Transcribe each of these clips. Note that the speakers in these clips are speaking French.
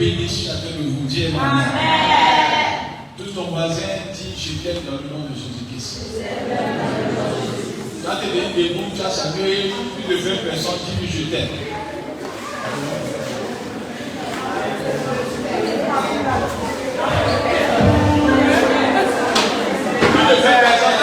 bénisse chacun de vous. Dieu Amen. Tout ton voisin dit je t'aime dans le nom de Jésus-Christ. Quand tu es debout, tu as salué plus de 20 personnes qui disent je t'aime. Plus de 20 personnes.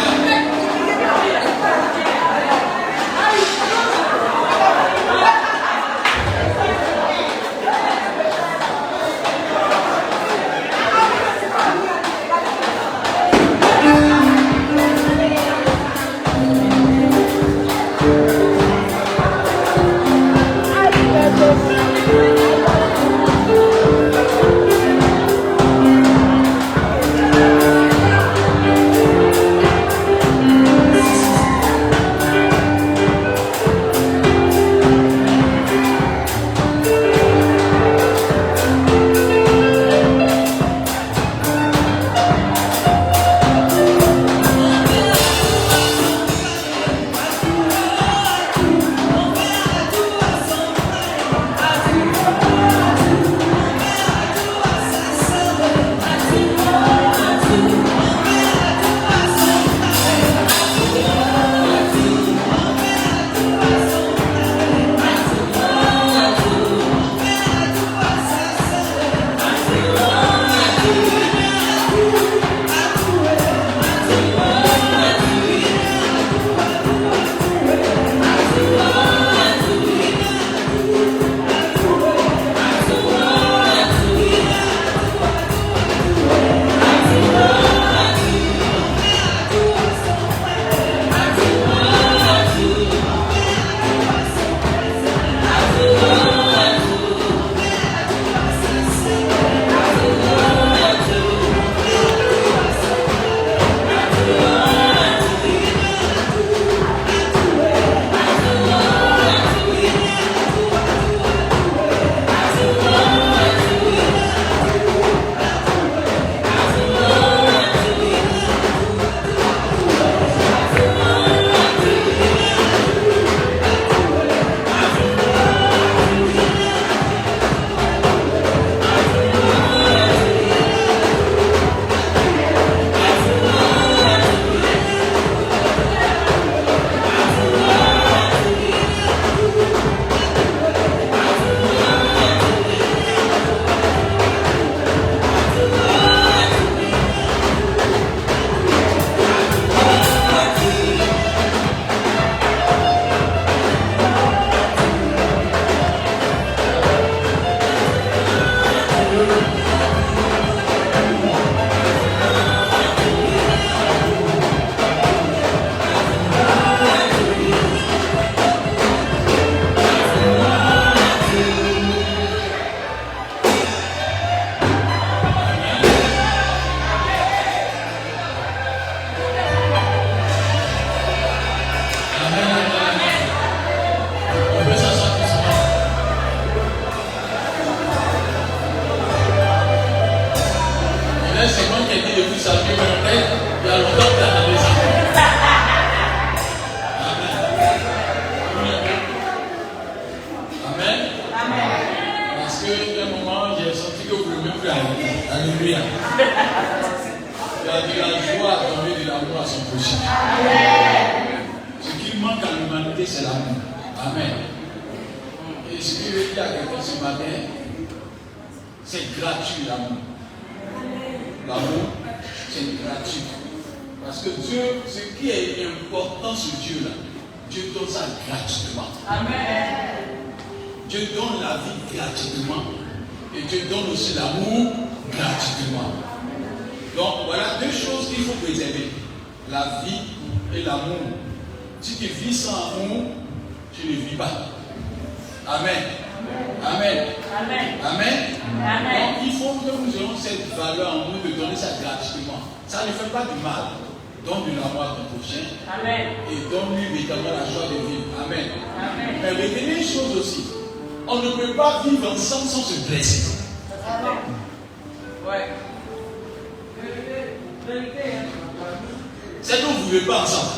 C'est que vous ne vivez pas ensemble.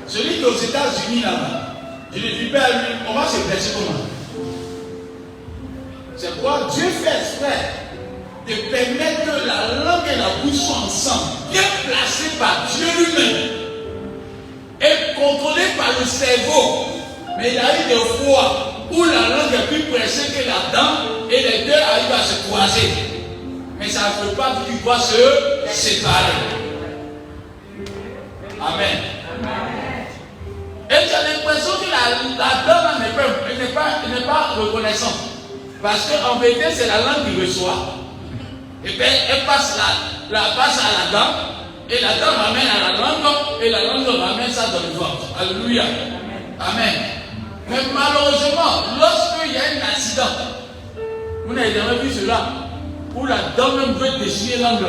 Celui qui est aux États-Unis là-bas, je ne vis pas à lui, on va se blesser comment? C'est quoi? Dieu fait exprès de permettre que la langue et la bouche soient ensemble, bien placées par Dieu lui-même et contrôlées par le cerveau. Mais il y a eu des fois où la langue est plus pressée que la dent et les deux arrivent à se croiser. Mais ça ne veut pas qu'ils doivent se séparer. Amen. Et j'ai l'impression que la dent n'est pas reconnaissante. Parce qu'en vérité, c'est la langue qui reçoit. Et bien, elle passe à la dent, et la dent ramène à la langue, et la langue ramène ça dans le ventre. Alléluia. Amen. Mais malheureusement, lorsqu'il y a un accident, vous n'avez jamais vu cela, où la dent même veut déchirer l'angle.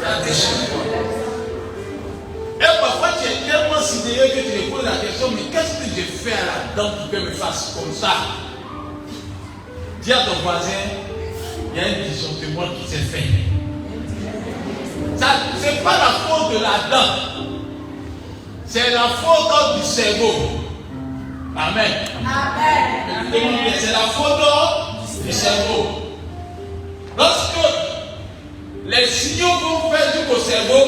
La déchire. Et parfois, tu es tellement sidéré que tu te poses la question, mais qu'est-ce que j'ai fait à la dent pour qu'elle me fasse comme ça? Dis à ton voisin, il y a un disjonctement qui s'est fait. Ce n'est pas la faute de la dent, c'est la faute du cerveau. Amen. Amen. C'est la faute du cerveau. Lorsque les signaux vont faire jusqu'au cerveau,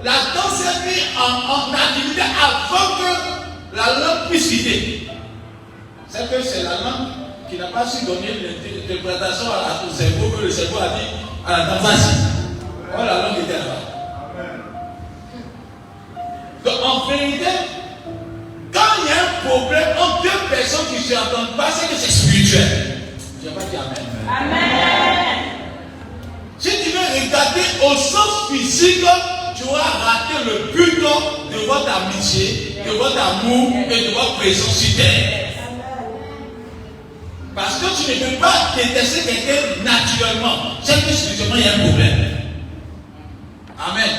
la dent s'est mise en activité avant que la langue puisse quitter. C'est que c'est la langue qui n'a pas su donner l'interprétation au cerveau, que le cerveau a dit à la dent, vas-y. Oh, la langue était là-bas. Donc en vérité, quand il y a un problème entre deux personnes qui ne s'entendent pas, c'est que c'est spirituel. Je n'ai pas dit amen. Amen. Si tu veux regarder au sens physique, tu auras raté le but de votre amitié, de votre amour et de votre présence sur terre. Parce que tu ne peux pas détester quelqu'un naturellement. C'est que spirituellement il y a un problème. Amen.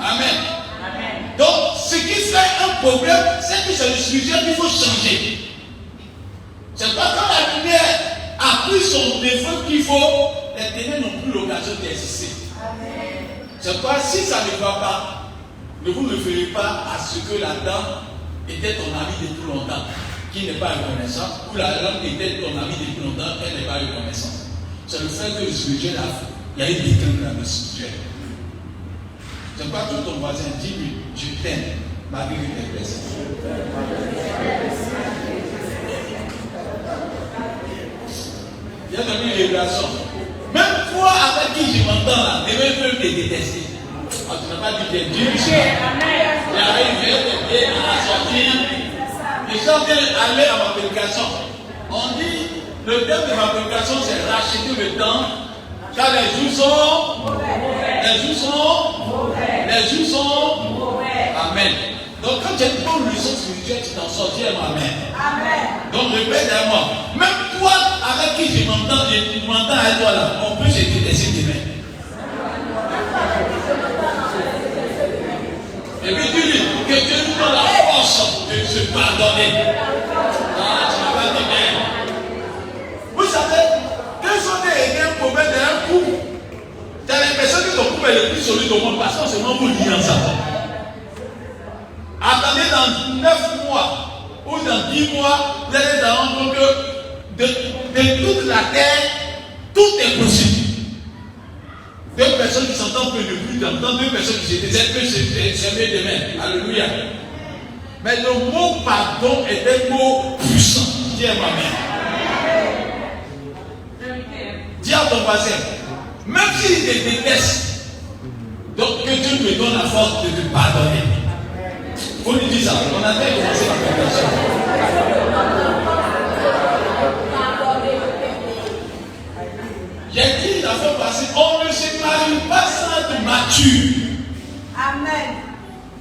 Amen. Amen. Donc, ce qui fait un problème, c'est que c'est le spirituel qu'il faut changer. C'est pas quand la lumière a pris son défaut qu'il faut, les ténèbres n'ont plus l'occasion d'exister. C'est pas si ça ne va pas, ne vous référez pas à ce que la dame était ton ami depuis longtemps, qui n'est pas reconnaissant, ou la langue était ton ami depuis longtemps, elle n'est pas reconnaissante. C'est le fait que le spirituel il y a une déclin dans le spirituel. C'est pas tout ton voisin, dis-lui, je t'aime, malgré tes blessures. Il y a donné une révélation. Même toi avec qui je m'entends là, les mêmes peuvent te détester. Ah, tu n'as pas dit que Dieu. Il arrive, il est à sortir. Et quand il allait à ma prédication, on dit, le thème de ma prédication c'est racheter le temps, car les jours sont mauvais. Les jours sont mauvais. Les jours sont mauvais. Amen. Donc quand tu as une bonne leçon spirituelle, tu t'en sortiras, amen. Amen. Donc répète à moi. Même toi avec qui je m'entends avec toi là, on peut se détester demain. Et puis dis-lui que Dieu nous donne la force de se pardonner. Ah, tu n'as pas dit bien. Vous savez, quels sont les problèmes d'un couple? Tu as l'impression que ton couple est le plus solide au monde parce qu'on se demande vous lier ensemble. Attendez dans 9 mois ou dans 10 mois, vous allez vous rendre compte que de toute la terre, tout est possible. Deux personnes qui s'entendent que depuis longtemps, deux personnes qui se décèdent que c'est mieux demain. Alléluia. Mais le mot pardon est un mot puissant. Dis à ma mère. Dis à ton voisin, même s'il te déteste, donc que Dieu me donne la force de te pardonner. Vous lui dites ça, on a fait commencer la prédication. J'ai dit la fois passée, on ne se marie pas sans être mature. Amen.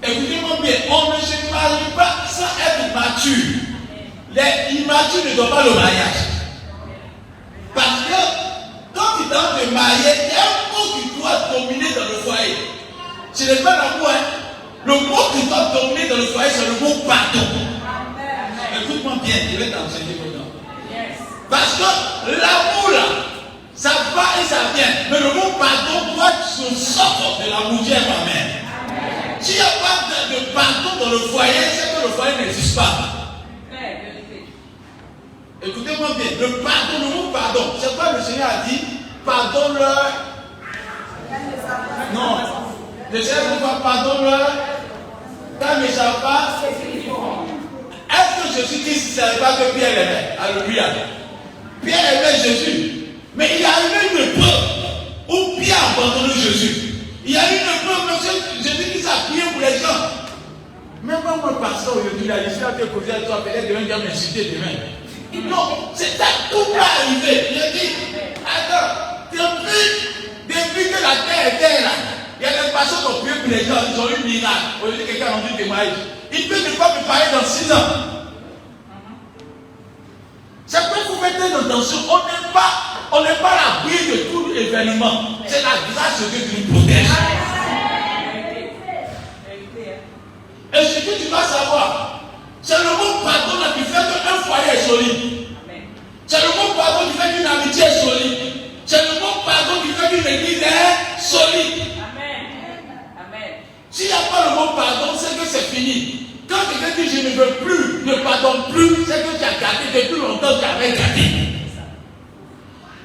Écoutez-moi bien, on ne se marie pas sans être mature. Les immatures ne donnent pas le mariage. Parce que quand tu tentes de marier, il y a un mot qui doit dominer dans le foyer. Ce n'est pas l'amour, hein. Le mot qui doit dominer dans le foyer, c'est le mot pardon. Écoute-moi bien, je vais t'enseigner maintenant. Parce que l'amour là, ça va et ça vient. Mais le mot pardon doit se sortir de l'amour. Dieu ma mère. S'il n'y a pas de pardon dans le foyer, c'est que le foyer n'existe pas. Écoutez-moi bien, le pardon, le mot pardon, c'est quoi le Seigneur a dit? Pardonne-leur. Non, le Seigneur dit quoi? Pardonne-leur. Quand ils ne savent pas, est-ce que Jésus-Christ ne savait pas que Pierre aimait? Alléluia. Pierre aimait Jésus. Mais il y a eu une épreuve où Pierre a abandonné Jésus. Il y a eu une épreuve, monsieur Jésus-Christ a prié pour les gens. Même quand mon pasteur aujourd'hui, il a dit, à tes côtés, tu vas peut-être demain, il va m'insulter demain. Non, c'est ça, tout va arriver. Il a dit, attends, depuis que la terre était là, il y a des pasteurs qui ont prié pour les gens, ils ont eu un miracle. Aujourd'hui, quelqu'un a rendu témoignage. Il peut ne pas me parler dans 6 ans. C'est pourquoi vous mettez attention, on n'est pas à l'abri de tout événement. C'est la grâce de Dieu qui nous protège. Et ce que tu dois savoir, c'est le mot pardon là qui fait qu'un foyer est solide. C'est le mot pardon qui fait qu'une amitié est solide. C'est le mot pardon qui fait qu'une église est solide. Amen. S'il n'y a pas le mot pardon, c'est que c'est fini. Quand quelqu'un dit je ne veux plus, ne pardonne plus, c'est que tu as gardé depuis longtemps, tu avais gardé.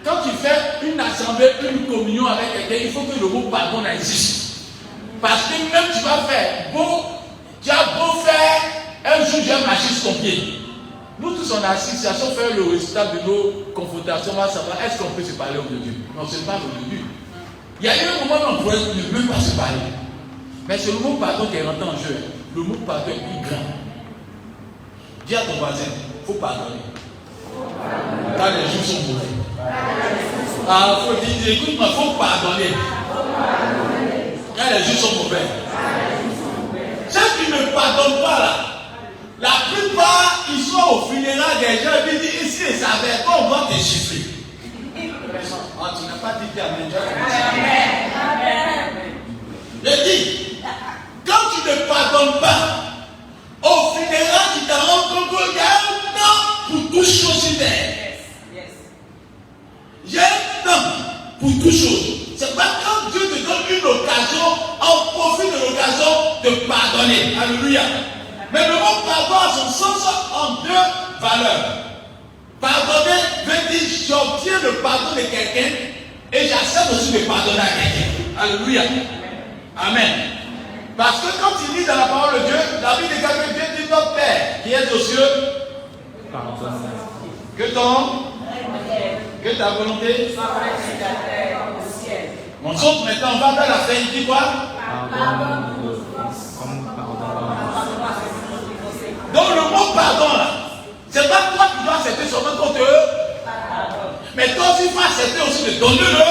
Quand tu fais une assemblée, une communion avec quelqu'un, il faut que le mot pardon existe. Parce que même tu vas faire tu as beau faire un jour, j'ai marché sur ton pied. Nous tous on a assis, si on fait le résultat de nos confrontations, on va savoir est-ce qu'on peut se parler au Dieu. On se parle au Dieu. Il y a eu un moment où on pourrait ne même pas se parler. Mais c'est le mot pardon qui est rentré en jeu. Le mot pardon est plus grand. Dis à ton voisin, il faut pardonner. Quand les jours sont mauvais. Ah, il faut dire, écoute-moi, il faut pardonner. Quand les jours sont mauvais. Ceux qui ne pardonnent pas là, la plupart, ils sont au funérail des gens et disent ici, ils savaient pas, on va te chiffrer. Ah, tu n'as pas dit Amen. Je dis, quand tu ne pardonnes pas, au funérail, tu te rends compte qu'il y a un temps pour toute chose sur terre. Il y a un temps pour toute chose. C'est pas quand Dieu te donne une occasion, on profite de l'occasion de pardonner. Alléluia. Mais le mot pardon a son sens en 2 valeurs. Pardonner veut dire j'obtiens le pardon de quelqu'un et j'accepte aussi de pardonner à quelqu'un. Alléluia. Amen. Parce que quand il lit dans la parole de Dieu, la Bible déclare que Dieu dit notre Père qui est aux cieux. Pardonne. Que ta volonté soit faite sur la terre comme au ciel. On saute maintenant, on va vers la fin, il dit quoi? Donc le mot pardon là, c'est pas toi qui dois accepter seulement contre eux, mais toi aussi tu vas accepter aussi de donner le.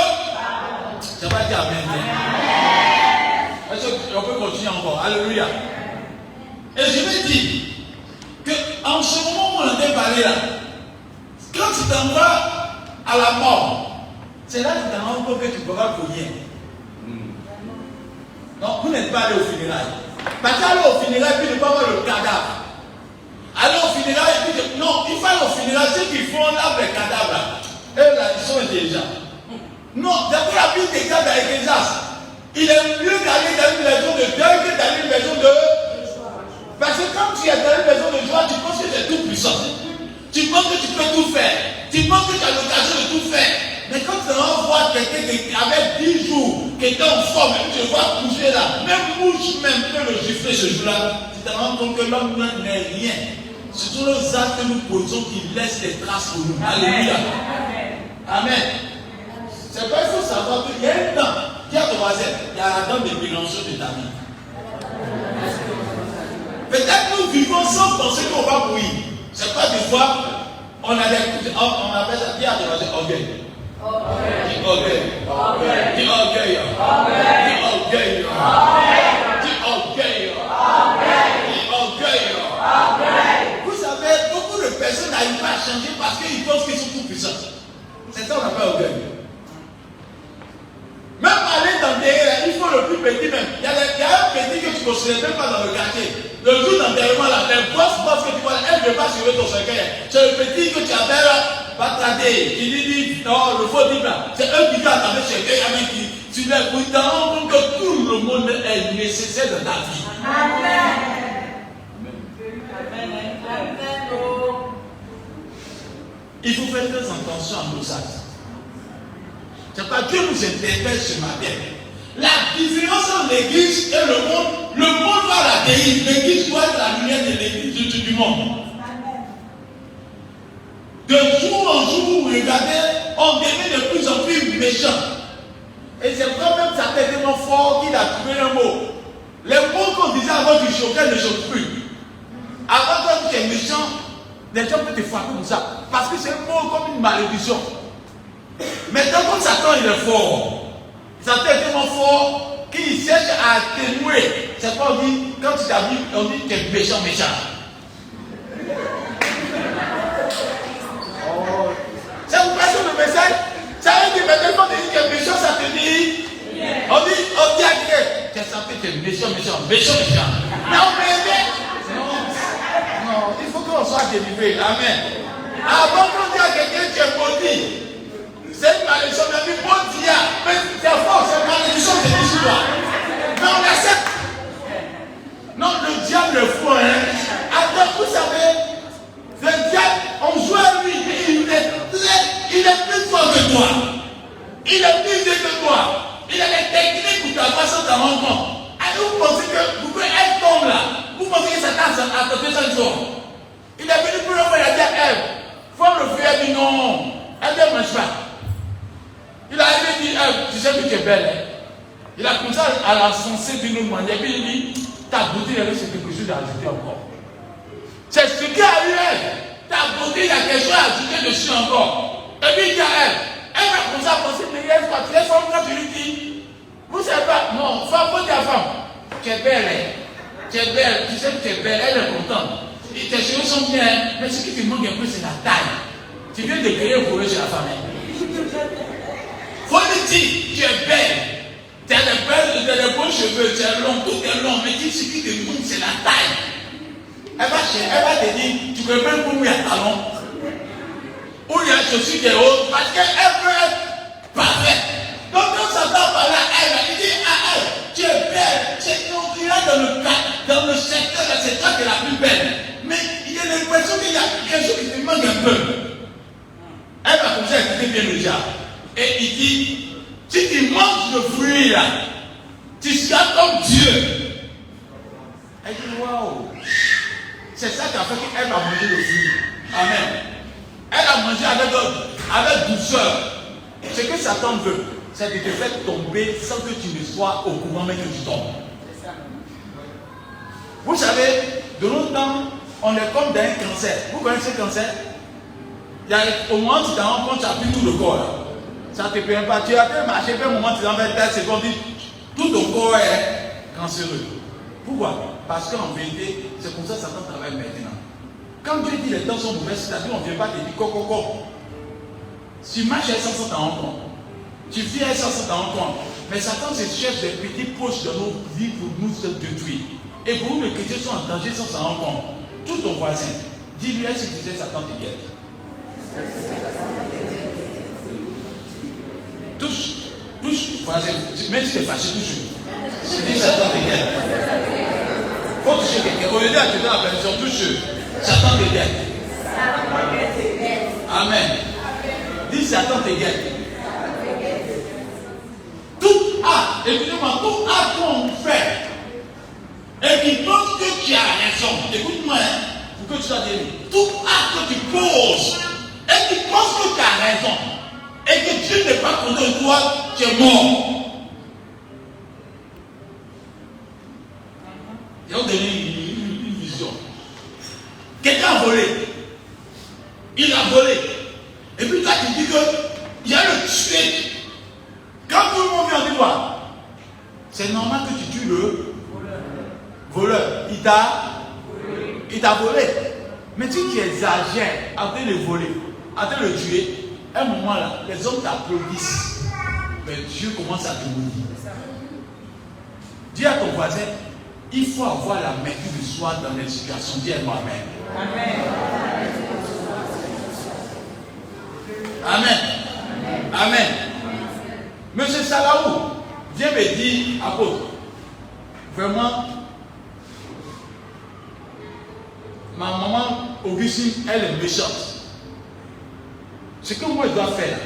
Ça va dire Amen. On peut continuer encore. Alléluia. Et je vais dire qu'en ce moment où on entend parler là, quand tu t'en vas à la mort, c'est là que tu t'en rends compte que tu ne pourras pour rien. Donc vous n'êtes pas allé au funérail. Parce qu'aller au funérail, puis ne pas voir le cadavre. Aller au funérail, puis non, il faut aller au funérail, ceux qui font là les cadavres, eux là, ils sont intelligents. Non, d'abord la Bible déclare dans l'Ecclésiaste, il est mieux d'aller dans une maison de deuil que dans une maison de. Parce que quand tu es dans une maison de joie, tu penses que tu es tout puissant. Tu penses que tu peux tout faire. Tu penses que tu as l'occasion de tout faire. Mais quand tu vas quelqu'un qui avait 10 jours, qui était en forme, et tu vois bouger là, même bouge, même peut le gifler ce jour-là, tu te rends compte que l'homme n'est rien. Ce sont les actes que nous posons qui laissent des traces pour nous. Alléluia. Amen. C'est pas il faut savoir qu'il y a un temps. Dis à ton voisin, il y a la dame de Mélenchon de ta vie. Peut-être que nous vivons sans penser qu'on va mourir. C'est pas des fois, on a des on appelle ça, dis à ton voisin, orgueil. Dis orgueil. Dis orgueil. Dis orgueil. Dis orgueil. Dis orgueil. Vous savez, beaucoup de personnes n'arrivent pas à changer parce qu'ils pensent qu'ils sont tout puissants. C'est ça qu'on appelle orgueil. Même aller dans derrière, il faut le plus petit même. Il y a un petit que tu ne considères même pas dans le quartier. Le jour d'enterrement, les boss que tu vois, elle ne veut pas suivre ton cercueil. C'est le petit que tu appelles Batrader, qui dit non, le faux type là. C'est eux qui t'ont attendu chez eux avec qui tu les vous te rends compte que tout le monde est nécessaire dans ta vie. Amen. Il faut faire très attention à nos actes. C'est pas Dieu nous interpelle ce matin. La différence entre l'église et le monde va la détruire. L'église doit être la lumière de l'église du monde. De jour en jour, vous regardez, on devient de plus en plus méchant. Et c'est quand même ça fait tellement fort qu'il a trouvé un mot. Les mots qu'on disait avant du choquait ne choquent plus. Avant quand tu es méchant, les gens peuvent te frapper comme ça. Parce que c'est un mot comme une malédiction. Maintenant, comme Satan il est fort, Satan est tellement fort qu'il cherche à atténuer. C'est quoi on dit, quand tu t'habilles, on dit que tu es méchant. Ça vous passe le message? Ça veut dire maintenant quand tu dis que tu es méchant, ça te dit. On dit à quelqu'un, tu es censé que tu es méchant. Non, non, il faut qu'on soit délivré. Amen. Avant qu'on dise à quelqu'un tu es maudit, c'est une malédiction, mais maudit, mais c'est fort, c'est une malédiction, c'est une histoire. Mais on l'accepte. Non, le diable est fou, Attends, vous savez, le diable, on joue à lui, il est plus fort que toi. Il est plus vieux que toi. Il a des techniques pour t'avoir sans t'en rendre compte. Alors vous pensez que vous pouvez être tombe là. Vous pensez que Satan a tenté ça une fois. Il est venu pour le voir, il a dit à Ève, forme le feu, elle dit non. Elle ne mange pas. Il a dit, Ève, tu sais que tu es belle. Il a commencé à la censer d'une autre manière. Et puis il dit, ta beauté, c'est quelque chose à ajouter encore. C'est ce qui a eu Ève. Ta beauté, il y a quelque chose à ajouter dessus encore. Et puis il dit à Ève, elle va commencer à penser, mais elle va tu es femme quand tu lui dis, vous savez pas, non, femme, faut dire femme, tu es belle, tu es belle, tu sais que tu es belle, elle est contente. Et tes cheveux sont bien, mais ce qui te manque un peu, c'est la taille. Tu viens de créer un problème chez la femme. Faut lui dire, tu es belle, tu as des beaux cheveux, tu es long, tout est long, mais dis ce qui te manque, c'est la taille. Elle va te dire, tu peux même pour moi un talon. Ou il y a une chaussure qui est haute, parce qu'elle veut être parfaite. Donc quand Satan parle à elle, il dit à elle, tu es belle, c'est qu'on dirait dans le secteur, c'est toi qui es la plus belle. Mais il y a l'impression qu'il y a quelque chose qui te manque un peu. Elle va commencer à écouter bien le diable. Et il dit, si tu manges le fruit là, tu seras comme Dieu. Elle dit, waouh, c'est ça qui a fait qu'elle va manger le fruit. Amen. Elle a mangé avec douceur. Ce que Satan veut, c'est de te faire tomber sans que tu ne sois au courant, mais que tu tombes. Vous savez, de nos temps, on est comme dans un cancer. Vous connaissez le cancer? Au moment où tu t'en rends compte, tu as pris tout le corps. Ça ne te permet pas. Tu as fait marcher, puis au moment où tu t'en fais 10 secondes, tout ton corps est cancéreux. Pourquoi? Parce qu'en vérité, c'est comme ça que Satan travaille maintenant. Quand Dieu dit les temps sont mauvais, c'est-à-dire on ne vient pas te dire coco. Tu marches à 500 t'en rends compte. Tu vis à 500 t'en rends compte. Mais Satan se cherche des petits poches dans nos vies pour nous se détruire. Et pour nous, les chrétiens sont en danger sans s'en rendre compte. Tout ton voisin, dis-lui, est-ce que tu sais Satan te guette? Touche, voisin, même si tu es fâché, touche. Si tu dis Satan te guette. Il faut toucher quelqu'un. Au lieu de te donner la permission, touche. Satan te guette. Amen. Dis Satan te guette. Tout acte, écoutez-moi, tout acte qu'on fait et qui pense que tu as raison, écoute-moi, pour que tu sois délivré. Tout acte que tu poses et qui pense que tu as raison et que Dieu n'est pas contre toi, tu es mort. Ils ont donné une vision. Quelqu'un a volé. Il a volé. Et puis toi tu dis que il y a le tuer. Quand tout le monde vient dire quoi? C'est normal que tu tues le voleur. Il t'a volé. Mais si tu exagères après le voler, après le tuer, à un moment là, les hommes t'applaudissent. Mais Dieu commence à te maudire. Dis à ton voisin, il faut avoir la maîtrise du soir dans les situations. Dis à moi-même. Amen. Amen. Amen. Monsieur Salaou, viens me dire, apôtre, vraiment, ma maman Augustine, elle est méchante. Ce que moi je dois faire,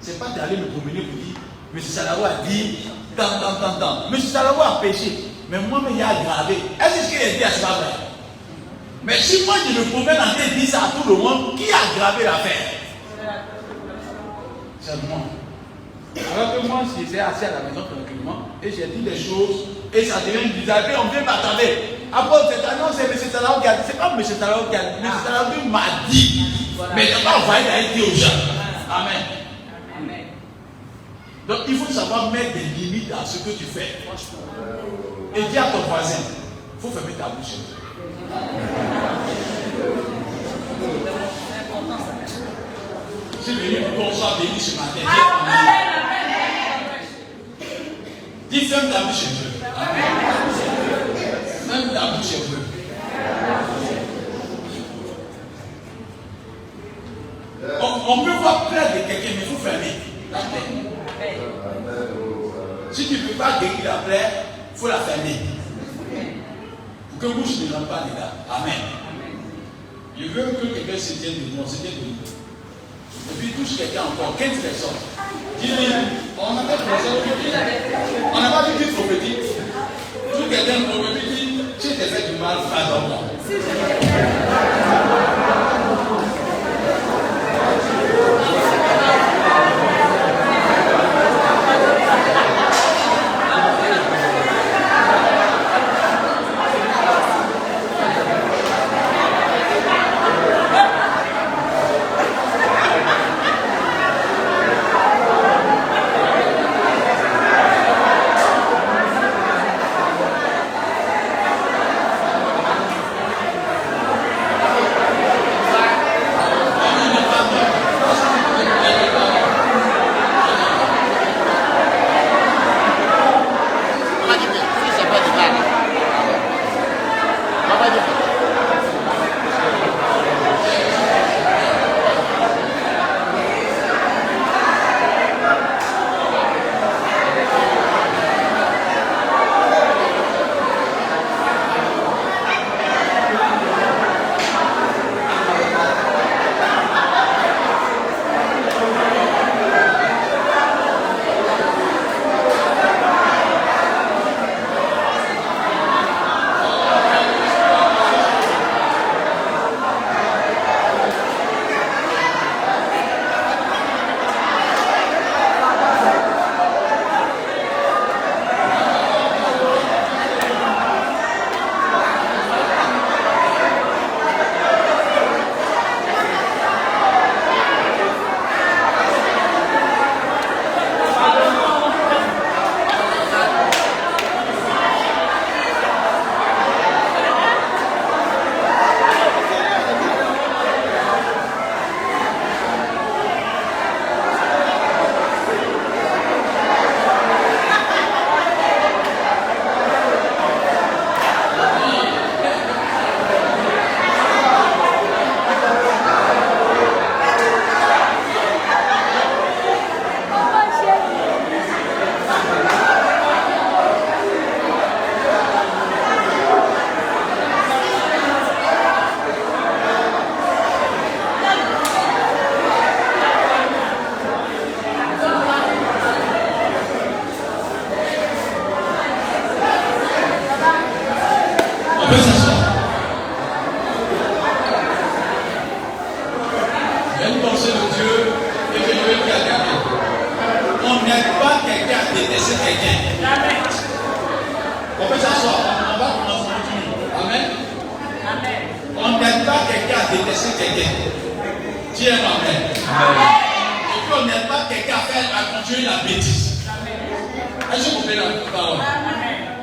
c'est pas d'aller me promener pour dire, M. Salao a dit, tant. M. Salao a péché, mais moi-même il a aggravé. Est-ce que ce qu'il a dit à ce pas vrai? Mais si moi je me promène en train de dire ça à tout le monde, qui a aggravé l'affaire? C'est moi. Alors que moi, si j'étais assis à la maison tranquillement et j'ai dit des choses et ça devient bizarre, et on vient m'attendre. Après, non, c'est M. Salao qui a dit, c'est pas M. Salao qui a dit, M. Salao m'a dit, mais il n'a pas envoyé d'aller dire aux gens. Amen. Donc il faut savoir mettre des limites à ce que tu fais. Et dis à ton voisin, il faut fermer ta bouche. C'est venu pour qu'on soit béni ce matin. Dis ferme ta bouche un peu. Ferme ta bouche un peu. On peut voir plein de quelqu'un, mais il faut fermer la plaie. Si tu ne peux pas guérir la plaie, il faut la fermer. Pour que bouche ne rentre pas dedans. Amen. Je veux que quelqu'un se tienne de moi, se tienne de nous. Et puis touche quelqu'un encore, 15 personnes. Dis-lui, on n'a pas dit on n'a pas dit qu'il prophétique. Tout quelqu'un prophétique, si tu t'es fait du mal, pardonne-moi.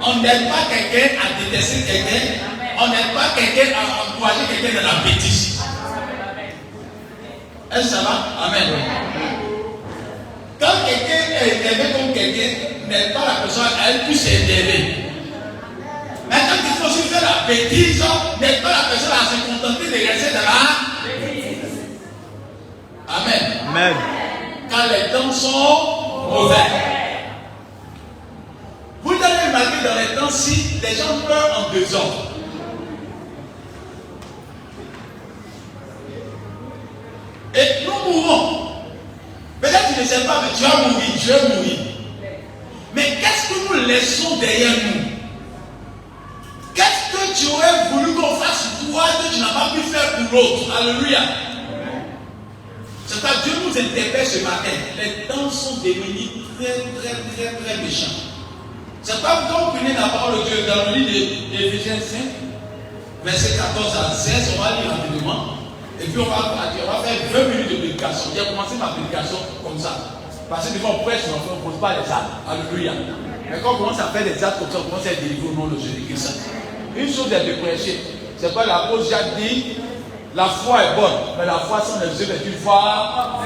On n'aide pas quelqu'un à détester quelqu'un. On n'aide pas quelqu'un à encourager quelqu'un dans la bêtise. Est-ce que ça va? Amen. Quand quelqu'un est énervé contre quelqu'un, n'aide pas la personne à elle puisse s'énerver. Mais quand il faut aussi faire la bêtise, n'aide pas la personne à se contenter de rester dans la bêtise. Amen. Amen. Quand les temps sont mauvais. Vous avez remarqué dans les temps-ci, les gens pleurent en désordre. Et nous mourons. n'est pas que tu vas mourir, je vais mourir. Mais qu'est-ce que nous laissons derrière nous? Qu'est-ce que tu aurais voulu qu'on fasse toi que tu n'as pas pu faire pour l'autre? Alléluia. C'est pourquoi Dieu nous interpelle ce matin. Les temps sont devenus très méchants. C'est pourquoi quand vous prenez la parole de Dieu dans le livre d'Éphésiens 5, verset 14 à 16, on va lire rapidement. Et puis on va faire 20 minutes de prédication. J'ai commencé ma prédication comme ça. Parce que des fois on prêche, mais on ne pose pas les actes. Alléluia. Mais quand on commence à faire des actes comme ça, on commence à être délivré au nom de Jésus-Christ. Une chose est de prêcher. C'est pas l'apôtre Jacques dit, la foi est bonne, mais la foi sans les yeux est une foi.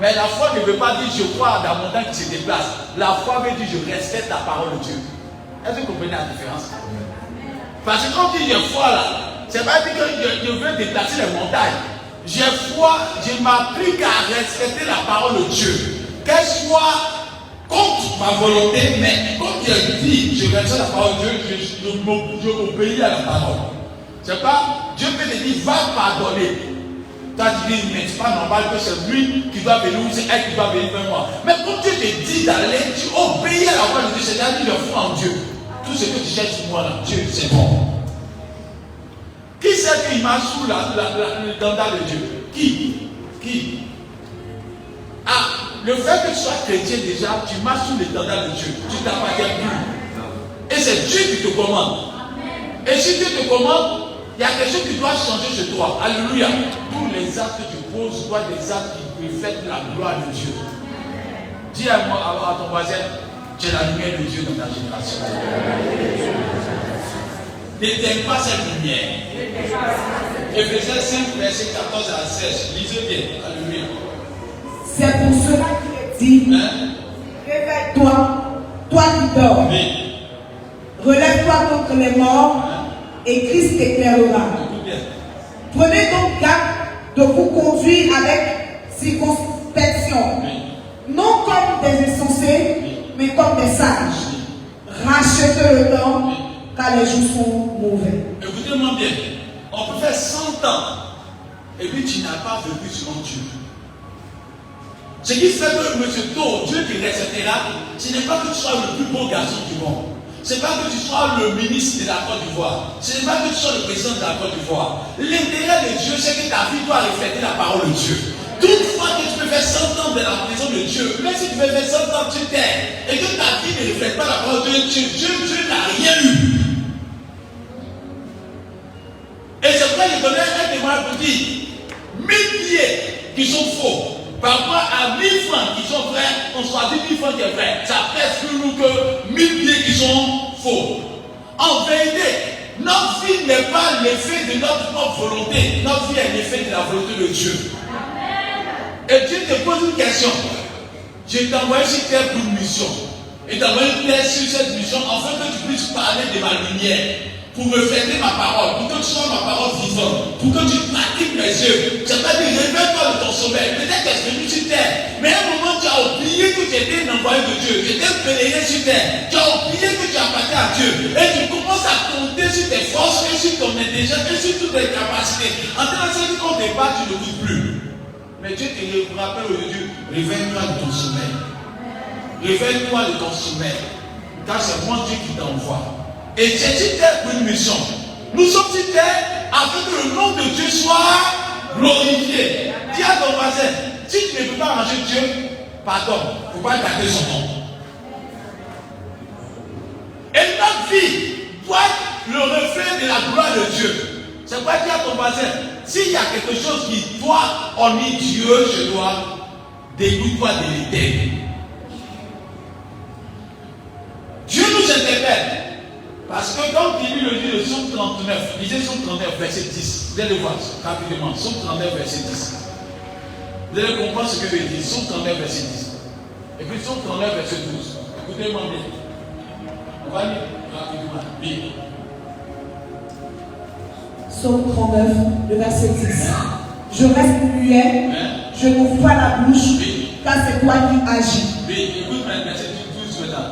Mais la foi ne veut pas dire je crois à la montagne qui se déplace. La foi veut dire je respecte la parole de Dieu. Est-ce que vous comprenez la différence? Parce que quand on dit j'ai foi là, c'est pas dire que je veux déplacer les montagnes. J'ai foi, je m'applique à respecter la parole de Dieu. Qu'elle soit contre ma volonté, mais quand je dis je respecte la parole de Dieu, je m'obéis à la parole. C'est pas, Dieu peut te dire va pardonner. Toi tu dis mais c'est pas normal que c'est lui qui doit venir ou c'est elle qui doit venir vers moi. Mais quand Dieu te dit d'aller, tu obéis à la voix de Dieu, c'est-à-dire je foi en Dieu. Tout ce que tu cherches sur moi là, Dieu c'est bon. Qui c'est qui marche sous le dendal de Dieu? Qui? Ah, le fait que tu sois chrétien déjà, tu marches sous le dendal de Dieu. Tu t'appartiens plus. Et c'est Dieu qui te commande. Et si Dieu te commande, il y a quelque chose qui doit changer chez toi. Alléluia. Tous les actes que tu poses doivent être des actes qui reflètent la gloire de Dieu. Dis à ton voisin, tu es la lumière de Dieu dans ta génération. N'éteins pas cette lumière. Éphésiens 5, verset 14 à 16. Lisez bien. Alléluia. C'est pour cela qu'il est dit, réveille-toi, toi qui dors. Oui. Relève-toi contre les morts et Christ t'éclairera. Prenez donc garde de vous conduire avec circonspection, non comme des insensés, mais comme des sages. Rachetez le temps, car les jours sont mauvais. Écoutez-moi bien. On peut faire 100 ans et puis tu n'as pas vécu selon Dieu. Ce qui fait que M. Tôt, Dieu qui restera, ce n'est pas que tu sois le plus beau garçon du monde. Ce n'est pas que tu sois le ministre de la Côte d'Ivoire. Ce n'est pas que tu sois le président de la Côte d'Ivoire. L'intérêt de Dieu, c'est que ta vie doit refléter la parole de Dieu. Toutefois que tu peux faire 100 ans de la maison de Dieu, même si tu peux faire 100 ans, tu t'aimes, et que ta vie ne reflète pas la parole de Dieu, Dieu n'a rien eu. Et c'est pourquoi je connais un témoin pour dire 1000 billets qui sont faux. Par rapport à 1000 francs qui sont vrais, on choisit 1000 francs qui est vrai. Ça pèse plus lourd que 1000 billets qui sont faux. En vérité, notre vie n'est pas l'effet de notre propre volonté. Notre vie est l'effet de la volonté de Dieu. Et Dieu te pose une question. Je t'ai envoyé sur terre pour une mission. Et t'ai envoyé sur cette mission afin que tu puisses parler de ma lumière. Pour refléter ma parole, pour que tu sois ma parole vivante, pour que tu pratiques mes œuvres. C'est-à-dire, réveille-toi de ton sommeil. Peut-être que tu es venu sur terre, mais à un moment, tu as oublié que tu étais un envoyé de Dieu. Tu étais pèlerin sur terre. Tu as oublié que tu appartiens à Dieu. Et tu commences à compter sur tes forces, et sur ton intelligence, et sur toutes tes capacités. En tant que quand tu débat, tu ne bouges plus. Mais Dieu te rappelle aujourd'hui, réveille-toi de ton sommeil. Réveille-toi de ton sommeil. Car c'est moi Dieu qui t'envoie. Et c'est sur terre pour une mission. Nous sommes sur terre afin que le nom de Dieu soit glorifié. Dis à ton voisin, si tu ne peux pas arranger Dieu, pardon, il ne faut pas garder son nom. Et notre vie doit être le reflet de la gloire de Dieu. C'est pas dire à ton voisin, s'il y a quelque chose qui doit honorer Dieu chez toi, dégoûte-toi de l'éternel. Dieu nous interpelle. Parce que quand il lit le livre de Somme 39, lisez Somme 39, verset 10. Vous allez voir rapidement, Somme 39, verset 10. Vous allez comprendre ce que veut dire, Somme 39, verset 10. Et puis Somme 39, verset 12. Écoutez-moi bien. On va lire rapidement. Oui. Somme 39, le verset 10. Je reste muet, je n'ouvre pas la bouche, car c'est toi qui agis. Oui, écoute maintenant, verset 12 maintenant.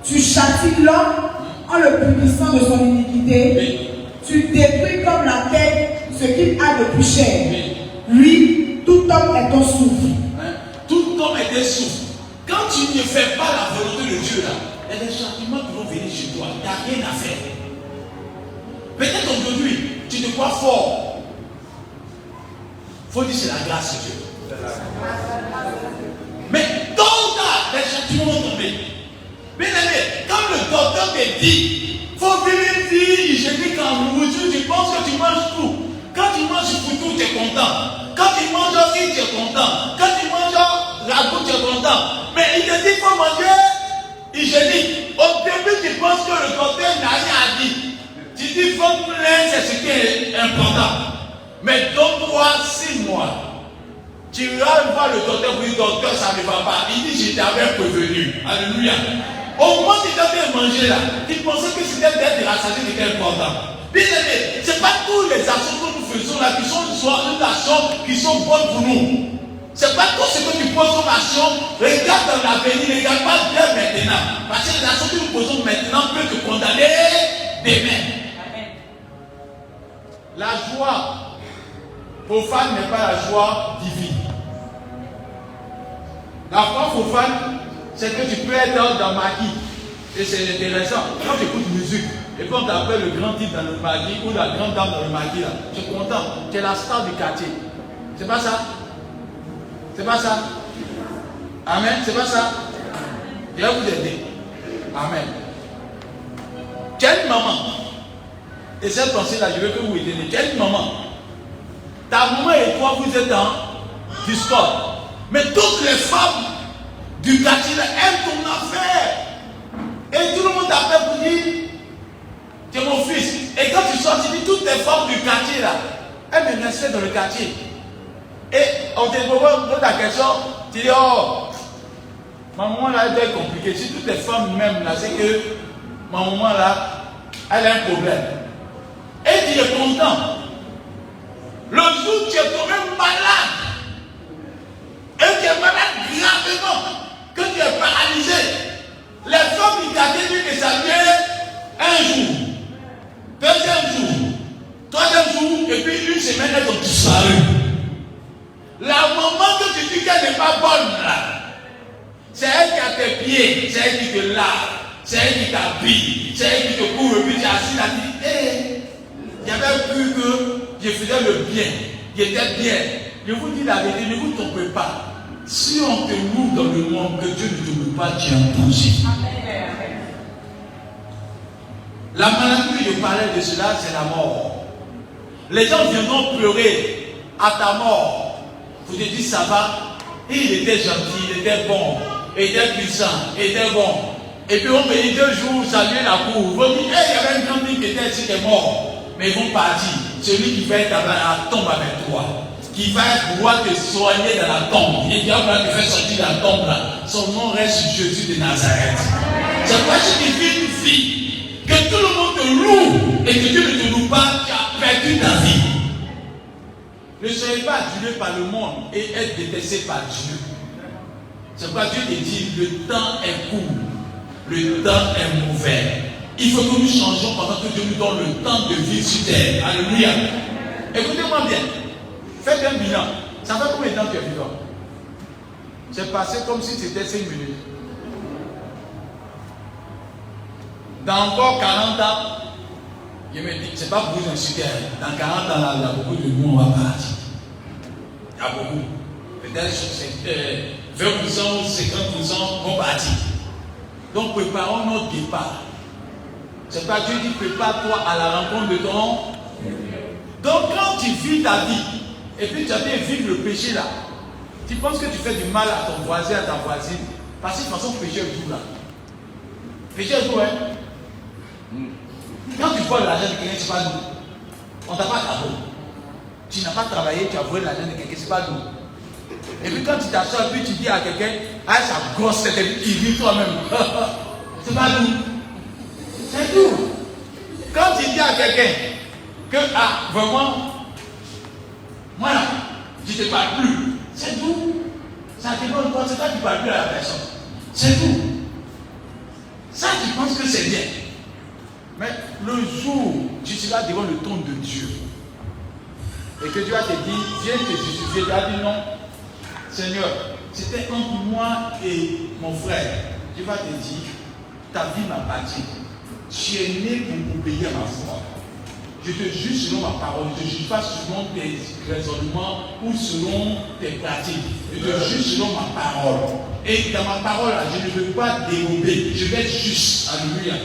Tu châties l'homme en le punissant de son iniquité, Oui. tu détruis comme la terre ce qu'il a de plus cher. Oui. Lui, tout homme est ton souffle. Tout homme été souffre. Quand tu ne fais pas la volonté de Dieu là, il y a des châtiments qui vont venir chez toi. Tu n'as rien à faire. Peut-être aujourd'hui, tu te crois fort. Il faut dire c'est la grâce de Dieu. Mais tôt ou tard, les châtiments vont tomber. Bien aimé, quand le docteur te dit, il faut vivre une vie hygiénique en nourriture, tu penses que tu manges tout. Quand tu manges foutu, tu es content. Quand tu manges riz, tu es content. Quand tu manges ragoût, tu es content. Mais il te dit qu'il faut manger hygiénique. Au début, tu penses que le docteur n'a rien à dire. Tu dis qu'il faut plein, c'est ce qui est important. Mais donne-toi 6 mois. Tu vas voir le docteur, oui, docteur, ça ne va pas. Il dit, je t'avais prévenu. Alléluia. Au moment où tu t'avais mangé là, tu pensais que c'était d'être rassasié qui était important. Bien aimé, ce n'est pas tous les actions que nous faisons là qui sont des actions qui sont bonnes pour nous. Ce n'est pas tout ce que tu poses comme action. Regarde dans l'avenir, regarde pas bien maintenant. Parce que les actions que nous posons maintenant peuvent te condamner demain. Amen. La joie profane n'est pas la joie divine. La foi profane, c'est que tu peux être dans Magui. Et c'est intéressant. Quand tu écoutes musique, et quand on t'appelle le grand type dans le Magui ou la grande dame dans le Magui, tu es content. Tu es la star du quartier. C'est pas ça? C'est pas ça? Amen. C'est pas ça? Je vais vous aider. Amen. Tu as une maman. Et cette pensée-là, je veux que vous aidiez. Tu as une maman. Ta maman et toi, vous êtes dans discorde. Mais toutes les femmes du quartier aiment ton affaire. Et tout le monde t'appelle pour dire, tu es mon fils. Et quand tu sors, tu dis, toutes les femmes du quartier là, elles me respectent dans le quartier. Et on te pose ta question, tu dis, oh, ma maman là, elle est compliquée. Si toutes les femmes m'aiment là, c'est que ma maman là, elle a un problème. Et tu es content. Le jour où tu es tombé malade, et tu es malade gravement, que tu es paralysé, les femmes du quartier disent que ça vient un jour, deuxième jour, troisième jour, et puis une semaine, elles ont disparu. La maman que tu dis qu'elle n'est pas bonne là, c'est elle qui a tes pieds, c'est elle qui te lave, c'est elle qui t'habille, c'est elle qui te couvre, et puis tu es assis là, tu dis, hé, j'avais cru que je faisais le bien, j'étais bien. Je vous dis la vérité, ne vous trompez pas. Si on te loue dans le monde, que Dieu ne te loue pas, tu es en danger. La maladie que je parlais de cela, c'est la mort. Les gens viendront pleurer à ta mort. Vous te dites, ça va. Et il était gentil, il était bon, il était puissant, il était bon. Et puis on me dit 2 jours, saluer la cour. On dit, hey, il y avait une grande fille qui était ici, qui est mort. Mais ils vont partir. Celui qui va être à la tombe avec toi, qui va pouvoir te soigner dans la tombe, et qui va te faire sortir de la tombe là, son nom reste Jésus de Nazareth. C'est pourquoi je te vis une vie, que tout le monde te loue, et que Dieu ne te loue pas, tu as perdu ta vie. Ne soyez pas adulé par le monde et être détesté par Dieu. C'est pourquoi Dieu te dit, le temps est court, le temps est mauvais. Il faut que nous changions pendant que Dieu nous donne le temps de vivre sur terre. Alléluia. Écoutez-moi bien. Faites un bilan. Ça fait combien de temps que tu es vivant? C'est passé comme si c'était 5 minutes. Dans encore 40 ans, je me dis, c'est pas pour vous insulter. Dans 40 ans, là, il y a beaucoup de nous, on va partir. Il y a beaucoup. Peut-être 20% ou 50% vont partir. Donc préparons notre départ. C'est pas Dieu dit, prépare-toi à la rencontre de ton. Donc quand tu vis ta vie, et puis tu as bien vivre le péché là, tu penses que tu fais du mal à ton voisin, à ta voisine, parce que de toute façon, péché est tout là. Péché est tout, hein. Quand tu voles l'argent de quelqu'un, c'est pas nous. On t'a pas travaillé. Tu n'as pas travaillé, tu as volé l'argent de quelqu'un, c'est pas nous. Et puis quand tu t'assois, puis tu dis à quelqu'un, ah, sa grosse tête, il vit toi-même. C'est pas nous. C'est tout. Quand tu dis à quelqu'un que, ah, vraiment, moi, je ne te parle plus, c'est tout. Ça dépend de toi, c'est toi qui ne parles plus à la personne. C'est tout. Ça, tu penses que c'est bien. Mais le jour où tu seras devant le trône de Dieu, et que Dieu va te dire, viens te justifier, tu vas dire non, Seigneur, c'était entre moi et mon frère. Je vais te dire, ta vie m'appartient. Tu es né pour obéir à ma foi. Je te juge selon ma parole. Je ne te juge pas selon tes raisonnements ou selon tes pratiques. Je te juge selon ma parole. Et dans ma parole, je ne veux pas dérober. Je vais être juste. Alléluia.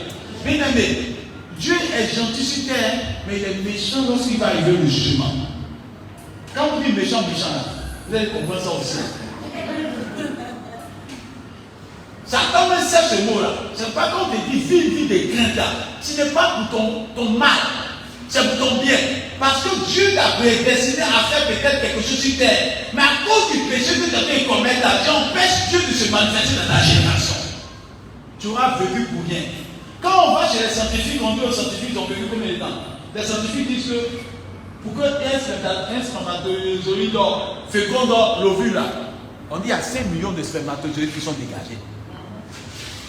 Bien aimé, Dieu est gentil sur terre, mais il est méchant lorsqu'il va arriver le jugement. Quand vous dites méchant, là, vous allez comprendre ça aussi. Satan me sert ce mot-là. C'est pas quand on te dit vie de crainte là. Ce n'est pas pour ton mal. C'est pour ton bien. Parce que Dieu t'a prédestiné à faire peut-être quelque chose sur terre. Mais à cause du péché que tu as fait commettre là, tu empêches Dieu de se manifester dans ta génération. Tu auras vécu pour rien. Quand on va chez les scientifiques, on dit aux scientifiques, ils ont vécu combien de temps? Les scientifiques disent que pour qu'un spermatozoïde féconde l'ovule là, on dit qu'il y a 5 millions de spermatozoïdes qui sont dégagés.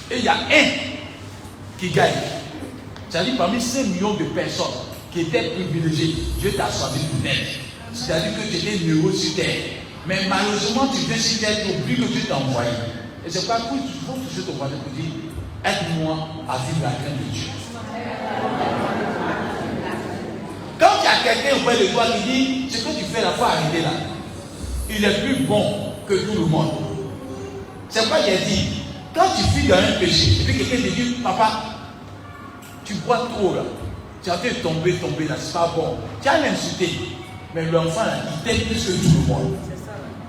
Et il y a un qui gagne. C'est-à-dire parmi 5 millions de personnes qui étaient privilégiées, Dieu t'a choisi pour naître. C'est-à-dire que tu étais heureux sur terre. Mais malheureusement, tu viens sur terre, tu oublies que Dieu t'a envoyé. Et c'est pas qu'il faut toucher ton voisin pour dire aide-moi à vivre la crainte de Dieu. Quand il y a quelqu'un auprès de toi qui dit ce que tu fais là, il faut arrêter là. Il est plus bon que tout le monde. C'est quoi j'ai dit? Quand tu vis dans un péché, et puis quelqu'un te dit papa, tu bois trop là, tu as fait tomber là, c'est pas bon. Tu as l'insulté. Mais l'enfant là, il t'aime plus que tout le monde.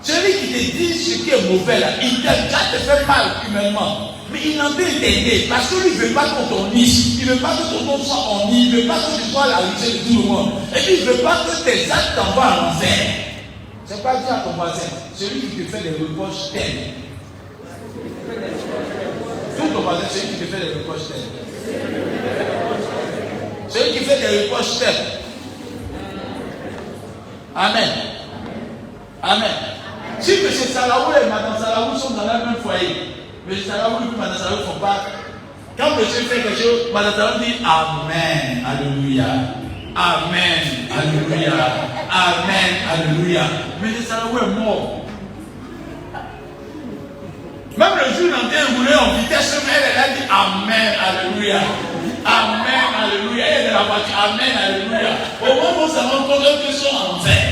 Celui qui te dit ce qui est mauvais là, il t'aime, ça te fait mal humainement. Mais il en veut t'aider parce que lui ne veut pas qu'on t'ennise, il ne veut pas que ton nom soit ennuyé, il ne veut pas que tu sois la richesse de tout le monde. Et puis il ne veut pas que tes actes t'envoient à l'enfer. C'est pas dire à ton voisin, celui qui te fait des reproches t'aime. Tout ton voisin, celui qui te fait des reproches t'aime. Celui qui fait des reproches t'aime. Amen. Amen. Si M. Salaou et Mme Salaou sont dans le même foyer, M. Salaou et Mme Salaou ne font pas. Quand M. fait quelque chose, Mme Salaou dit Amen, Alléluia. Amen, Alléluia. Amen, Alléluia. M. Salaou est mort. Même le jour où on roulait en vitesse, elle a dit Amen, Alléluia. Amen, Alléluia. Elle est dans la voiture, Amen, Alléluia. Au moment où ça rend compte qu'ils sont en enfer.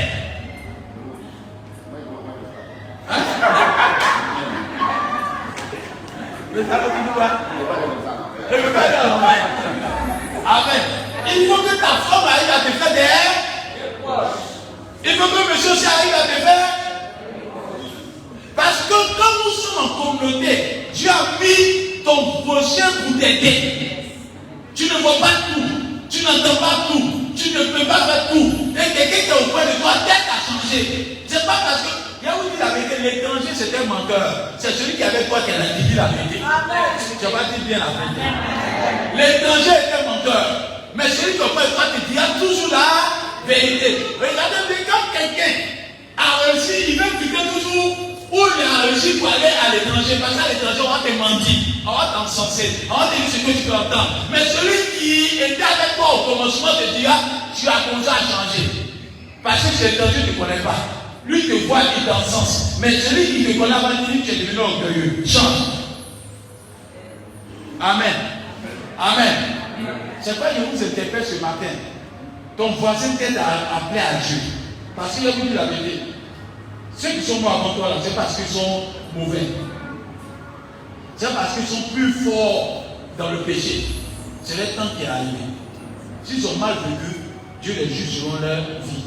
Amen. Il faut que ta femme arrive à te faire des. Il faut que monsieur aussi arrive à te faire. Parce que quand nous sommes en communauté, Dieu a mis ton prochain pour t'aider. Tu ne vois pas tout, tu n'entends pas tout, tu ne peux pas faire tout. Et quelqu'un qui est auprès de toi, tête à changer. C'est pas parce que. Il y a où dit la vérité, l'étranger c'était un menteur. C'est celui qui est avec toi qui a dit la vérité. Tu vas dire bien la vérité. L'étranger est un menteur. Mais celui qui est auprès de toi te dira toujours la vérité. Regardez bien, quand quelqu'un a réussi, il veut vivre toujours où il a réussi pour aller à l'étranger. Parce qu'à l'étranger, on va te mentir, on va t'encenser, on va te dire ce que tu peux entendre. Mais celui qui était avec toi au commencement te dira, tu as commencé à changer. Parce que c'est l'étranger, tu ne connais pas. Lui te voit, il t'encense. Mais celui qui te connaît va dire, tu es devenu orgueilleux. Change. Amen. Amen. C'est pas que je vous interpelle ce matin. Ton voisin t'aide à appeler à Dieu. Parce qu'il a voulu la vérité. Ceux qui sont morts avant toi, là, c'est parce qu'ils sont mauvais. C'est parce qu'ils sont plus forts dans le péché. C'est le temps qui est arrivé. S'ils ont mal vécu, Dieu les juge selon leur vie.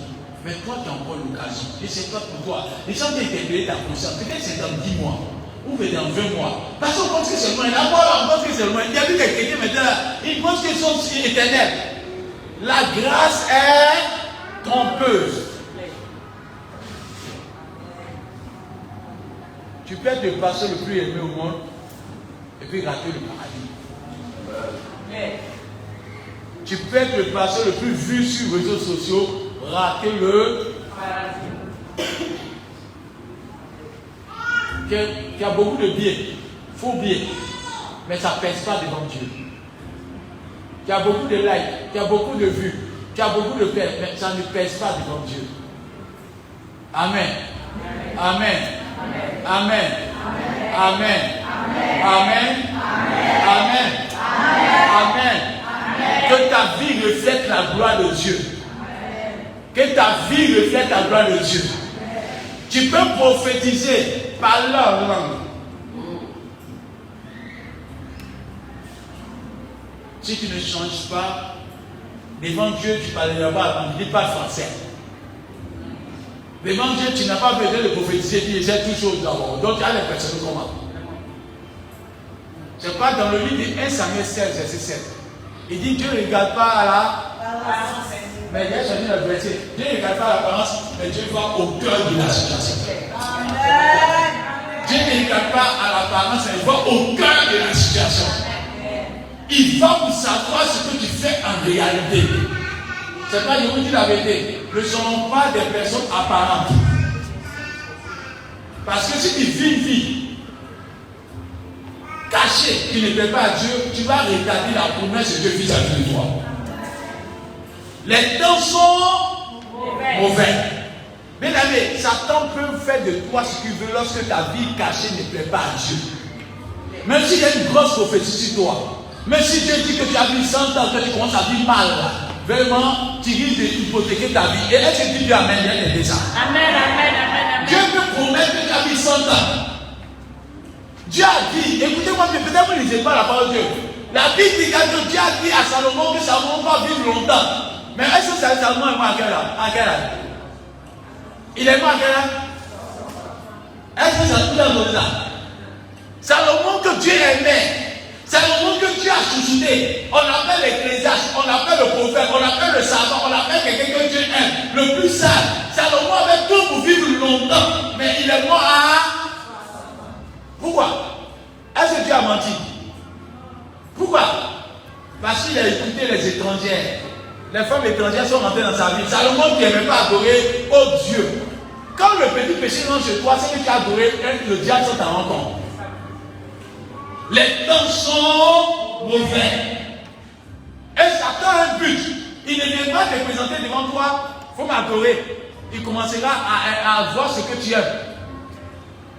Mais toi, tu as encore l'occasion. Et c'est pas pour toi. Les gens qui interpellent ta conscience, peut-être c'est dans 10 mois. Ou peut-être dans 20 mois. Parce qu'on pense que c'est loin. D'abord, on pense que c'est loin. Il y a vu des chrétiens maintenant, ils pensent qu'ils sont éternels. La grâce est trompeuse. Tu peux être le pasteur le plus aimé au monde et puis rater le paradis. Tu peux être le pasteur le plus vu sur les réseaux sociaux, rater le paradis. Qui a beaucoup de biais, faux biais, mais ça ne pèse pas devant Dieu. Qui a beaucoup de likes, qui a beaucoup de vues, qui a beaucoup de paix, mais ça ne pèse pas devant Dieu. Amen. Amen. Amen. Amen. Amen. Amen. Amen. Amen. Que ta vie reflète la gloire de Dieu. Que ta vie reflète la gloire de Dieu. Tu peux prophétiser par leur langue. Si tu ne changes pas, devant Dieu, tu ne parleras pas, tu ne dis pas français. Devant Dieu, tu n'as pas besoin de prophétiser, tu sais toutes choses d'abord. Donc, tu as les personnes comment? C'est pas dans le livre de 1 Samuel 16, verset 7. Il dit Dieu ne regarde pas à la. Mais il a changé le verset. Dieu ne regarde pas à l'apparence, mais Dieu va au cœur de la situation. Dieu ne regarde pas à l'apparence, mais il va au cœur de la situation. Il va vous savoir ce que tu fais en réalité. C'est pas, je vous dis la vérité, ne sont pas des personnes apparentes. Parce que si tu vis une vie cachée, qui ne plaît pas à Dieu, tu vas retarder la promesse de Dieu vis-à-vis de toi. Les temps sont mauvais. Bien aimé, Satan peut faire de toi ce qu'il veut lorsque ta vie cachée ne plaît pas à Dieu. Même s'il y a une grosse prophétie sur toi, même si Dieu dit que tu as vu 100 ans, que tu commences à vivre mal, vraiment, tu risques d'hypothéquer ta vie. Et est-ce que Dieu amène bien aider ça? Amen, amen, amen. Dieu peut promettre que tu as vu 100 ans. Dieu a dit, écoutez-moi, peut-être vous ne lisez pas la parole de Dieu. La Bible dit que Dieu a dit à Salomon que Salomon va vivre longtemps. Mais est-ce que Salomon est mort à quel âge? Il est mort à quel âge? Est-ce que Salomon est mort? Salomon que Dieu aimait. Salomon que Dieu a chouchouté. On appelle l'Ecclésiaste, on appelle le prophète, on appelle le savant, on appelle quelqu'un que Dieu aime. Le plus sage. Salomon avait tout pour vivre longtemps. Mais il est mort à... Pourquoi? Est-ce que Dieu a menti? Pourquoi? Parce qu'il a écouté les étrangères. Les femmes étrangères sont rentrées dans sa vie. Salomon qui n'aimait pas adorer au Dieu. Quand le petit péché rentre chez toi, c'est que tu as adoré le diable sans t'en rendre compte. Les temps sont mauvais. Et Satan a un but. Il ne vient pas te présenter devant toi. Il faut m'adorer. Il commencera à voir ce que tu aimes.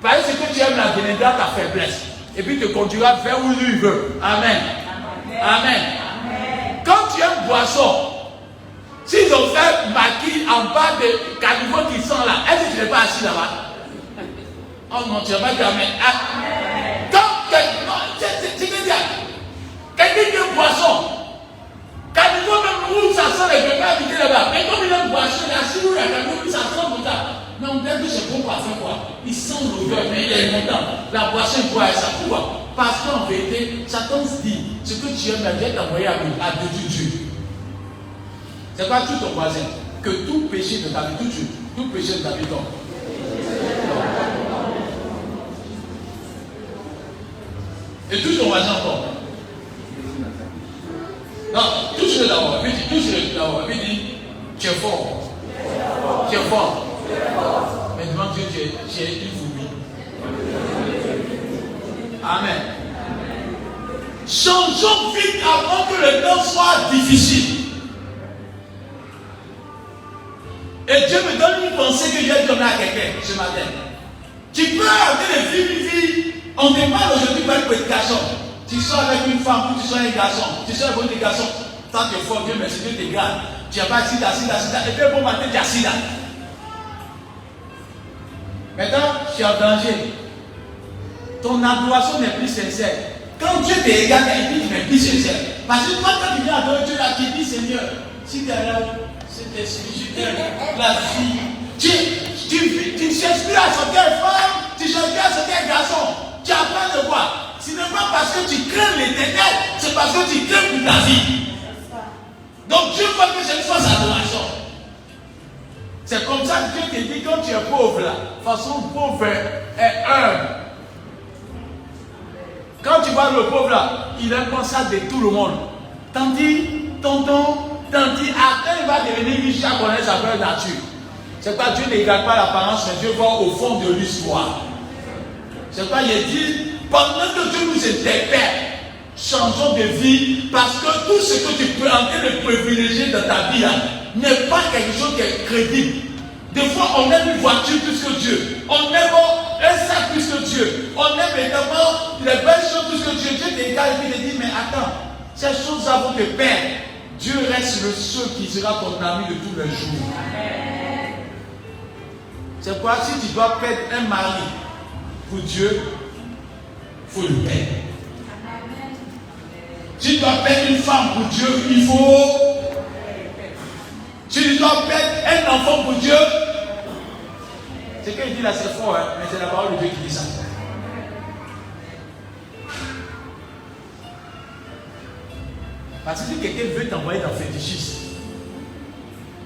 Parce que ce que tu aimes là deviendra ta faiblesse. Et puis te conduira vers où il veut. Amen. Amen. Quand tu aimes boisson, s'ils ont fait maquille en bas de caniveau qui sont là, est-ce que tu n'es pas assis là-bas? Oh non, tu n'as pas dit amen. Quand quelqu'un qui aime boisson, caniveau même où ça sent, il ne peut pas habiter là-bas. Mais comme il aime boisson, il est assis où il y a caniveau, ça sent comme ça. Mais on dit que c'est bon parfum quoi. Il sent l'odeur, mais il est content. La boisson, il boit ça. Pourquoi? Parce qu'en vérité, Satan se dit, ce que tu aimes, Dieu t'a envoyé à détruire Dieu. C'est pas tout ton voisin. Que tout péché de ta vie, tout péché de ta vie tombe. Et tout ton voisin encore. Non, touche-le d'abord. Touche-le d'abord. Puis dis, tu es fort. Tu es fort. Mais devant Dieu, tu es une fourmi. Amen. Changeons vite avant que le temps soit difficile. Et Dieu me donne une pensée que je vais donner à quelqu'un ce matin. Tu peux arrêter de vivre une vie. On te parle aujourd'hui par une petite garçon. Tu sors avec une femme ou tu sors avec un garçon. Tu sors avec un garçon. Tant que fort, Dieu merci, Dieu te garde. Tu n'as pas sida. Et puis bon matin, tu as sida. Maintenant, tu es en danger. Ton adoration n'est plus sincère. Quand Dieu te regarde, il n'est plus sincère. Parce que toi, quand tu viens adorer Dieu, là, tu dis Seigneur, si tu es là, cet esprit, je t'aime, la vie. Tu cherches plus à sortir une femme, tu cherches plus à sortir un garçon. Tu as peur de quoi? Ce n'est pas parce que tu crains l'éternel, c'est parce que tu crains pour ta vie. Donc Dieu veut que je fasse adoration. C'est comme ça que Dieu te dit quand tu es pauvre là. De toute façon, pauvre est humble. Quand tu vois le pauvre là, il aime comme ça de tout le monde. Tandis, tonton, tandis, après il va devenir riche à connaître sa vraie nature. C'est pas Dieu ne regarde pas l'apparence, mais Dieu voit au fond de l'histoire. C'est pas il dit, pendant que Dieu nous interpelle, changeons de vie, parce que tout ce que tu peux en train de privilégier dans ta vie n'est pas quelque chose qui est crédible. Des fois, on aime une voiture plus que Dieu. On aime un sac plus que Dieu. On aime également les belles choses plus que Dieu. Dieu t'égale et puis il dit, mais attends, ces choses-là vont te perdre. Dieu reste le seul qui sera ton ami de tous les jours. C'est pourquoi si tu dois perdre un mari pour Dieu, il faut le perdre. Si tu dois perdre une femme pour Dieu, il faut. Si tu dois perdre un enfant pour Dieu, c'est qu'il dit là, c'est fort, hein, mais c'est la parole de Dieu qui dit ça. Parce que si quelqu'un veut t'envoyer dans le fétichisme,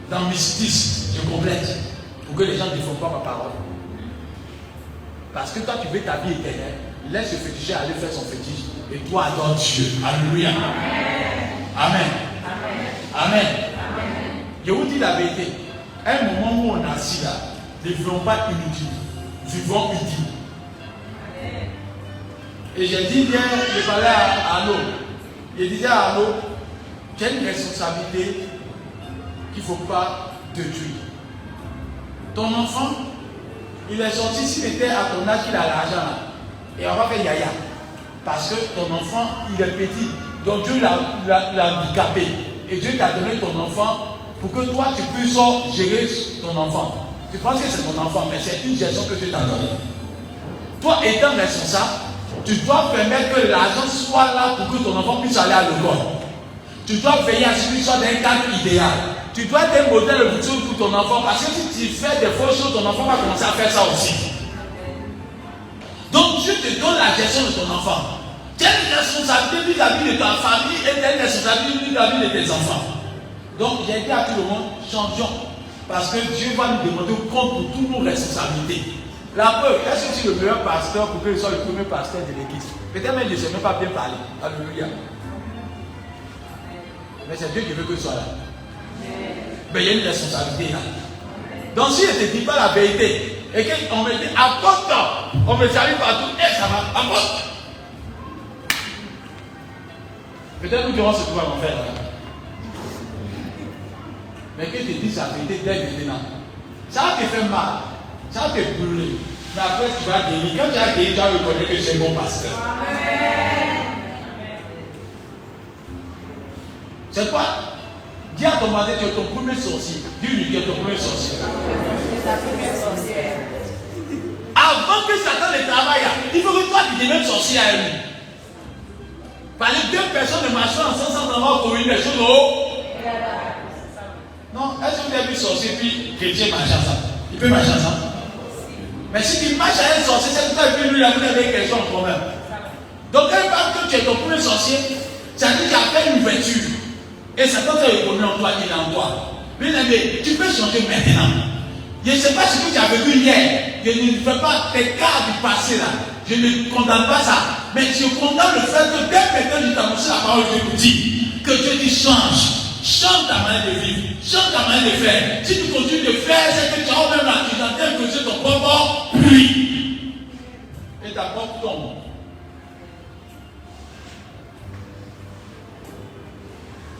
dans le mysticisme, je complète, pour que les gens ne défendent pas ma parole. Parce que toi, tu veux ta vie éternelle, laisse le féticheur aller faire son fétiche, et toi, adore Dieu. Alléluia. Amen. Amen. Je vous dis la vérité. À un moment où on est assis là, ne vivons pas inutiles, vivons utiles. Et j'ai dit hier, je parlais à Arnaud. Je disais à Arnaud, tu as une responsabilité qu'il ne faut pas détruire. Ton enfant, il est sorti, s'il était à ton âge, il a l'argent là. Et on va faire yaya. Parce que ton enfant, il est petit. Donc Dieu l'a handicapé. Et Dieu t'a donné ton enfant pour que toi, tu puisses gérer ton enfant. Tu penses que c'est ton enfant, mais c'est une gestion que Dieu t'a donnée. Toi, étant responsable, tu dois permettre que l'argent soit là pour que ton enfant puisse aller à l'école. Tu dois veiller à ce qu'il soit dans un cadre idéal. Tu dois être un modèle de pour ton enfant, parce que si tu fais des fausses choses, ton enfant va commencer à faire ça aussi. Donc Dieu te donne la gestion de ton enfant. Tu as une responsabilité vis-à-vis de ta famille et tu as une responsabilité vis-à-vis de tes enfants. Donc j'ai dit à tout le monde, changeons. Parce que Dieu va nous demander compte pour toutes nos responsabilités. La preuve, est-ce que tu es le meilleur pasteur pour qu'il soit le premier pasteur de l'église? Peut-être même je ne sais même pas bien parler. Alléluia. Mais c'est Dieu qui veut que tu sois là. Mais il y a une responsabilité là. Donc si je ne te dis pas la vérité, et qu'on me dit apporte, on me salue partout, et ça va, apporte. Peut-être nous dirons ce qu'on va en faire là. Mais que je te dise la vérité dès maintenant, ça va te faire mal, ça va te brûler. Mais après tu vas guérir. Quand tu vas guérir, tu vas reconnaître que c'est mon pasteur. C'est quoi? Dis à ton mari, tu es ton premier sorcier. Dis-lui que tu es ton premier sorcier. Avant que Satan ne travaille, il faut que toi tu deviennes sorcier à lui. Parce que deux personnes ne marchent ensemble sans avoir commis des choses. Non, est-ce que vous avez vu sorcier puis chrétien marche ensemble? Il peut marcher ensemble. Mais si tu marches à un sorcier, c'est que toi et lui, vous avez quelque chose en commun. Donc quand il parle que tu es ton premier sorcier, ça dit qu'il y a fait une ouverture. Et Satan t'a reconnu en toi, il est en toi. Bien aimé, tu peux changer maintenant. Je ne sais pas ce que tu as vécu hier. Je ne fais pas tes cas du passé là. Je ne condamne pas ça. Mais je condamne le fait que dès maintenant, je t'annonce la parole de Dieu pour dire que Dieu dit change. Change ta manière de vivre. Change ta manière de faire. Si tu continues de faire ce que tu as même là, tu es en train de poser ton propre pluie. Et ta propre tombe.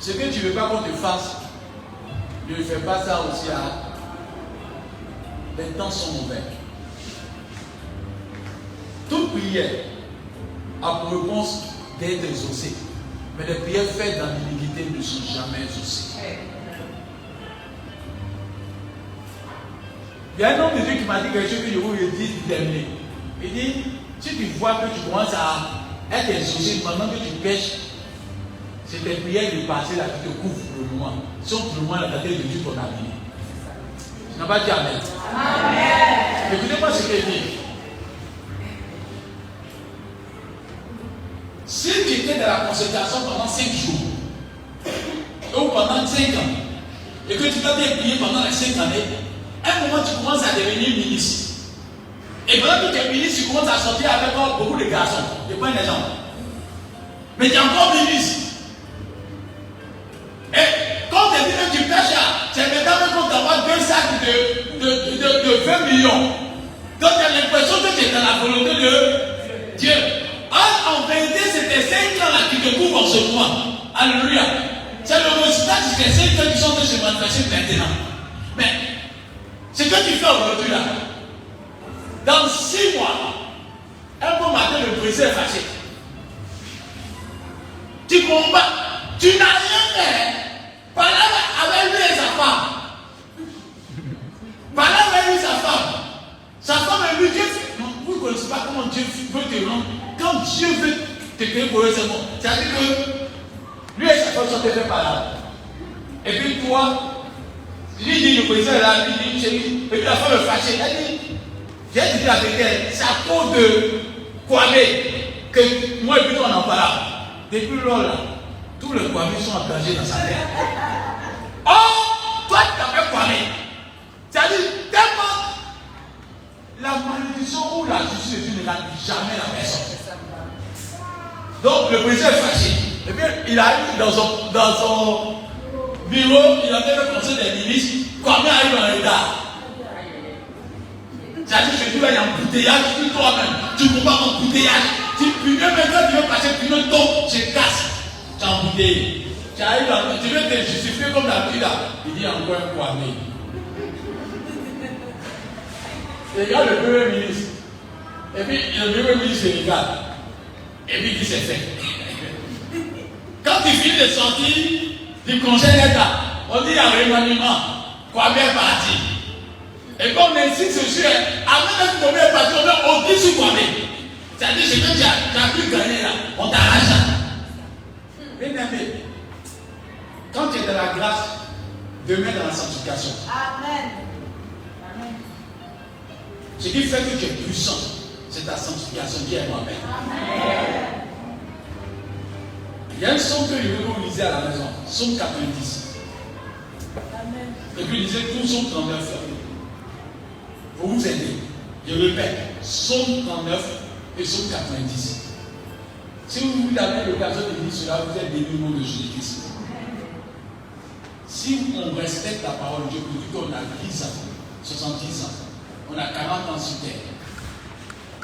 Ce que tu ne veux pas qu'on te fasse, ne fais pas ça aussi à. Les temps sont mauvais. Toute prière a pour réponse d'être exaucée. Mais les prières faites dans l'iniquité ne sont jamais exaucées. Il y a un homme de Dieu qui m'a dit quelque chose que je vous ai dit d'aimer. Il dit, si tu vois que tu commences à être exaucé pendant que tu pêches, c'est tes prières de passé là qui te couvrent pour le moment. Sont pour le moment la tête de Dieu ton avenir. Tu n'as pas dit Amen. Amen. Écoutez-moi ce qu'il dit. Si tu étais dans la consécration pendant 5 jours, ou pendant 5 ans, et que tu t'as bien prié pendant les 5 années, à un moment tu commences à devenir ministre. Et pendant que tu es ministre, tu commences à sortir avec beaucoup de garçons. Je prends un exemple. Mais tu es encore ministre. Et quand tu dis que tu pêches, c'est maintenant qu'on t'envoie 2 sacs de 20 millions. Donc tu as l'impression que tu es dans la volonté de Dieu. En vérité, c'est tes 5 ans là qui te couvrent en ce moment. Alléluia. C'est le résultat de tes 5 ans qui sont en train de se manifester maintenant. Mais ce que tu fais aujourd'hui là, Dans 6 mois, un bon matin, le président est fâché. Tu combats, tu n'as rien fait. Par là avec lui et sa femme. Par là avec lui et sa femme. Sa femme et lui, Dieu. Non, vous ne connaissez pas comment Dieu veut te rendre. Quand Dieu veut te créer pour eux, c'est bon. C'est-à-dire que lui et sa femme sont faits par là. Et puis toi, lui dit, le président est là, lui dit, chérie. Et puis la femme est fâchée. Elle dit, j'ai dit la vérité, c'est à cause de Kwame que moi et puis toi on en parle. Depuis lors là, tous les Kwame sont engagés dans sa tête. Oh, toi tu t'appelles Kwame. C'est-à-dire, tellement la malédiction ou la justice de Dieu ne gagne jamais la personne. Donc le président est fâché. Et puis il arrive dans son bureau, il a fait le conseil des ministres. Kwame arrive en retard. C'est-à-dire que tu vas y embouteillage, tu toi-même, tu ne peux pas embouteillage. Tu peux même quand tu veux passer, tu ne tombes, tu casses, tu embouteilles. Tu arrives là, tu veux te justifier comme d'habitude là. Il dit encore un Kwame. Il regarde le premier ministre. Et puis le premier ministre se regarde. Et puis il dit c'est fait. Quand tu finis de sortir du conseil d'État, on dit il y a un remaniement. Kwame est parti. Et quand on insiste sur avant même qu'on est parti, on est au-dessus de Kwame. C'est-à-dire que quand tu as pu gagner là, on t'arrache ça. Bien aimé, quand tu es dans la grâce, demeure dans la sanctification. Amen. Amen. Ce qui fait que tu es puissant, c'est ta sanctification. Dis à moi-même. Amen. Il y a un son que je veux vous liser à la maison, Somme 90. Amen. Et puis lisez tout Somme 39. Pour vous aider. Je répète, Somme 39 et Somme 90. Si vous avez l'occasion de lire cela, vous êtes bénis au nom de Jésus-Christ. Si on respecte la parole de Dieu, depuis qu'on a 10 ans, 70 ans, on a 40 ans sur terre.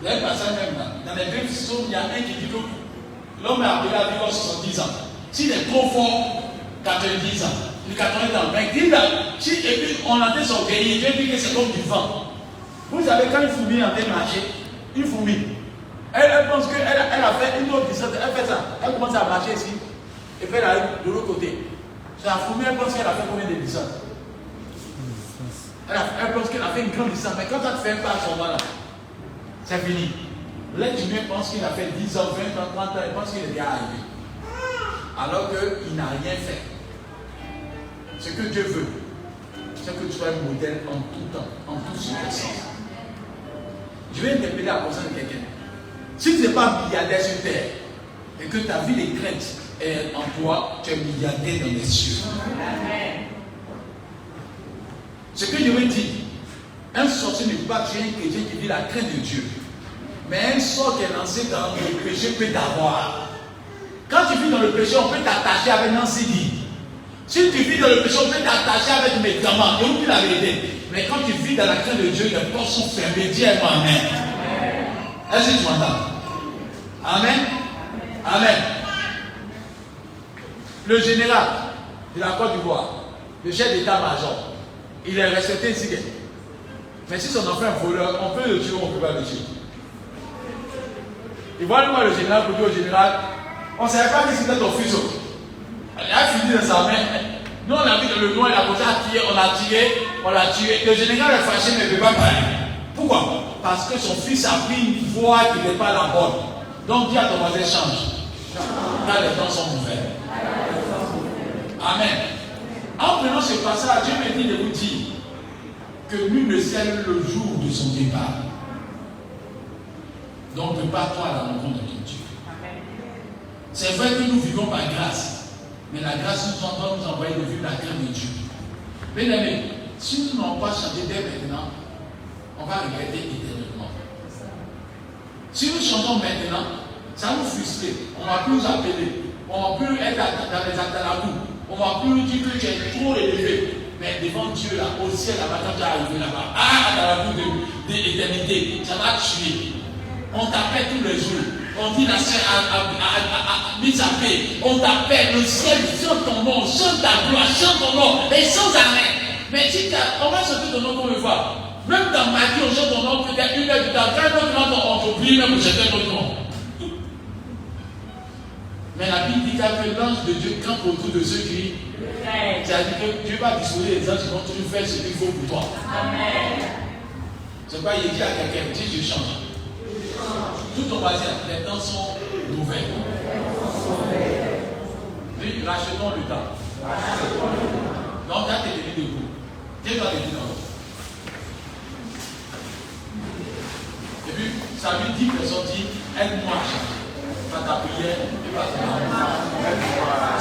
Il y a un passage même là, dans les deux psaumes, il y a un qui dit que l'homme est appelé à vivre 70 ans. S'il est trop fort, 90 ans. Il 80 ans. Mais il là, si et puis on entend s'orgueiller, Dieu dit que c'est comme du vent. Vous savez, quand une fourmi est en train de marcher, une fourmi, elle pense qu'elle a fait une autre distance, elle fait ça, elle commence à marcher ici, et puis elle arrive de l'autre côté. La fourmi, elle pense qu'elle a fait combien de distances? Elle pense qu'elle a fait une grande distance, mais quand elle fait un pas à son moment là, c'est fini. L'être humain pense qu'il a fait 10 ans, 20 ans, 30 ans, il pense qu'il est déjà arrivé. Alors qu'il n'a rien fait. Ce que Dieu veut, c'est que tu sois un modèle en tout temps, en toute circonstance. Je vais interpeller à cause de quelqu'un. Si tu n'es pas milliardaire sur terre et que ta vie de crainte est en toi, tu es milliardaire dans les cieux. Amen. Ce que je veux dire, un sorcier ne peut pas tuer un chrétien qui vit la crainte de Dieu. Mais un sort qui est lancé dans le péché peut t'avoir. Quand tu vis dans le péché, on peut t'attacher avec Nancy dit. Si tu vis dans le péché, on peut t'attacher avec des médicaments. Je vous dis la vérité. Mais quand tu vis dans la crainte de Dieu, les portes sont fermées. Dis-moi Amen. Est-ce que tu m'entends? Amen. Amen. Le général de la Côte d'Ivoire, le chef d'état-major, il est respecté ici. Mais si son enfant est voleur, on peut le tuer ou on ne peut pas le tuer. Il voit le général pour dire au général, on ne savait pas que c'était ton fils. Il a fini dans sa main. Nous, on a vu dans le noir, il a commencé à tirer, on l'a tué. Le général est fâché, mais il ne peut pas parler. Pourquoi? Parce que son fils a pris une voie qui n'est pas la bonne. Donc, dis à ton voisin, change. Car les temps sont mauvais. Amen. En prenant ce passage, Dieu me dit de vous dire que nul ne sait le jour de son départ. Donc, prépare-toi à la rencontre de Dieu. C'est vrai que nous vivons par grâce, mais la grâce nous doit nous envoyer de vivre la crainte de Dieu. Bien aimé, si nous n'avons pas changé dès maintenant, on va regretter éternellement. Si nous changeons maintenant, ça nous frustre. On ne va plus nous appeler, on ne va plus être dans les actes à la boue, on ne va plus dire que tu es trop élevé. Mais devant Dieu, là, au ciel, là-bas, quand tu es arrivé là-bas, dans la boue de l'éternité, ça va tuer. On t'appelle tous les jours. On dit la sœur a mis sa paix. On t'appelle, le ciel chante ton nom, chante ta gloire, chante ton nom, et sans arrêt. Mais si on va chanter ton nom comme une fois. Même dans ma vie, on chante ton nom peut-être 1 heure du temps. Quand un autre nom, on t'oublie même pour chanter notre nom. Mais la Bible dit que l'ange de Dieu campe autour de ceux qui. C'est-à-dire que Dieu va disposer les anges qui vont toujours faire ce qu'il faut pour toi. Amen. C'est pas il dit à quelqu'un, dis je change. Tout ton voisin, les temps sont nouvelles. Dis, rachetons le temps. Donc, quand tu es devenu debout, Dieu doit te dire non. Et puis, ça lui dit, personne dit, aide-moi à changer. Par ta prière et par ton amour. Aide-moi à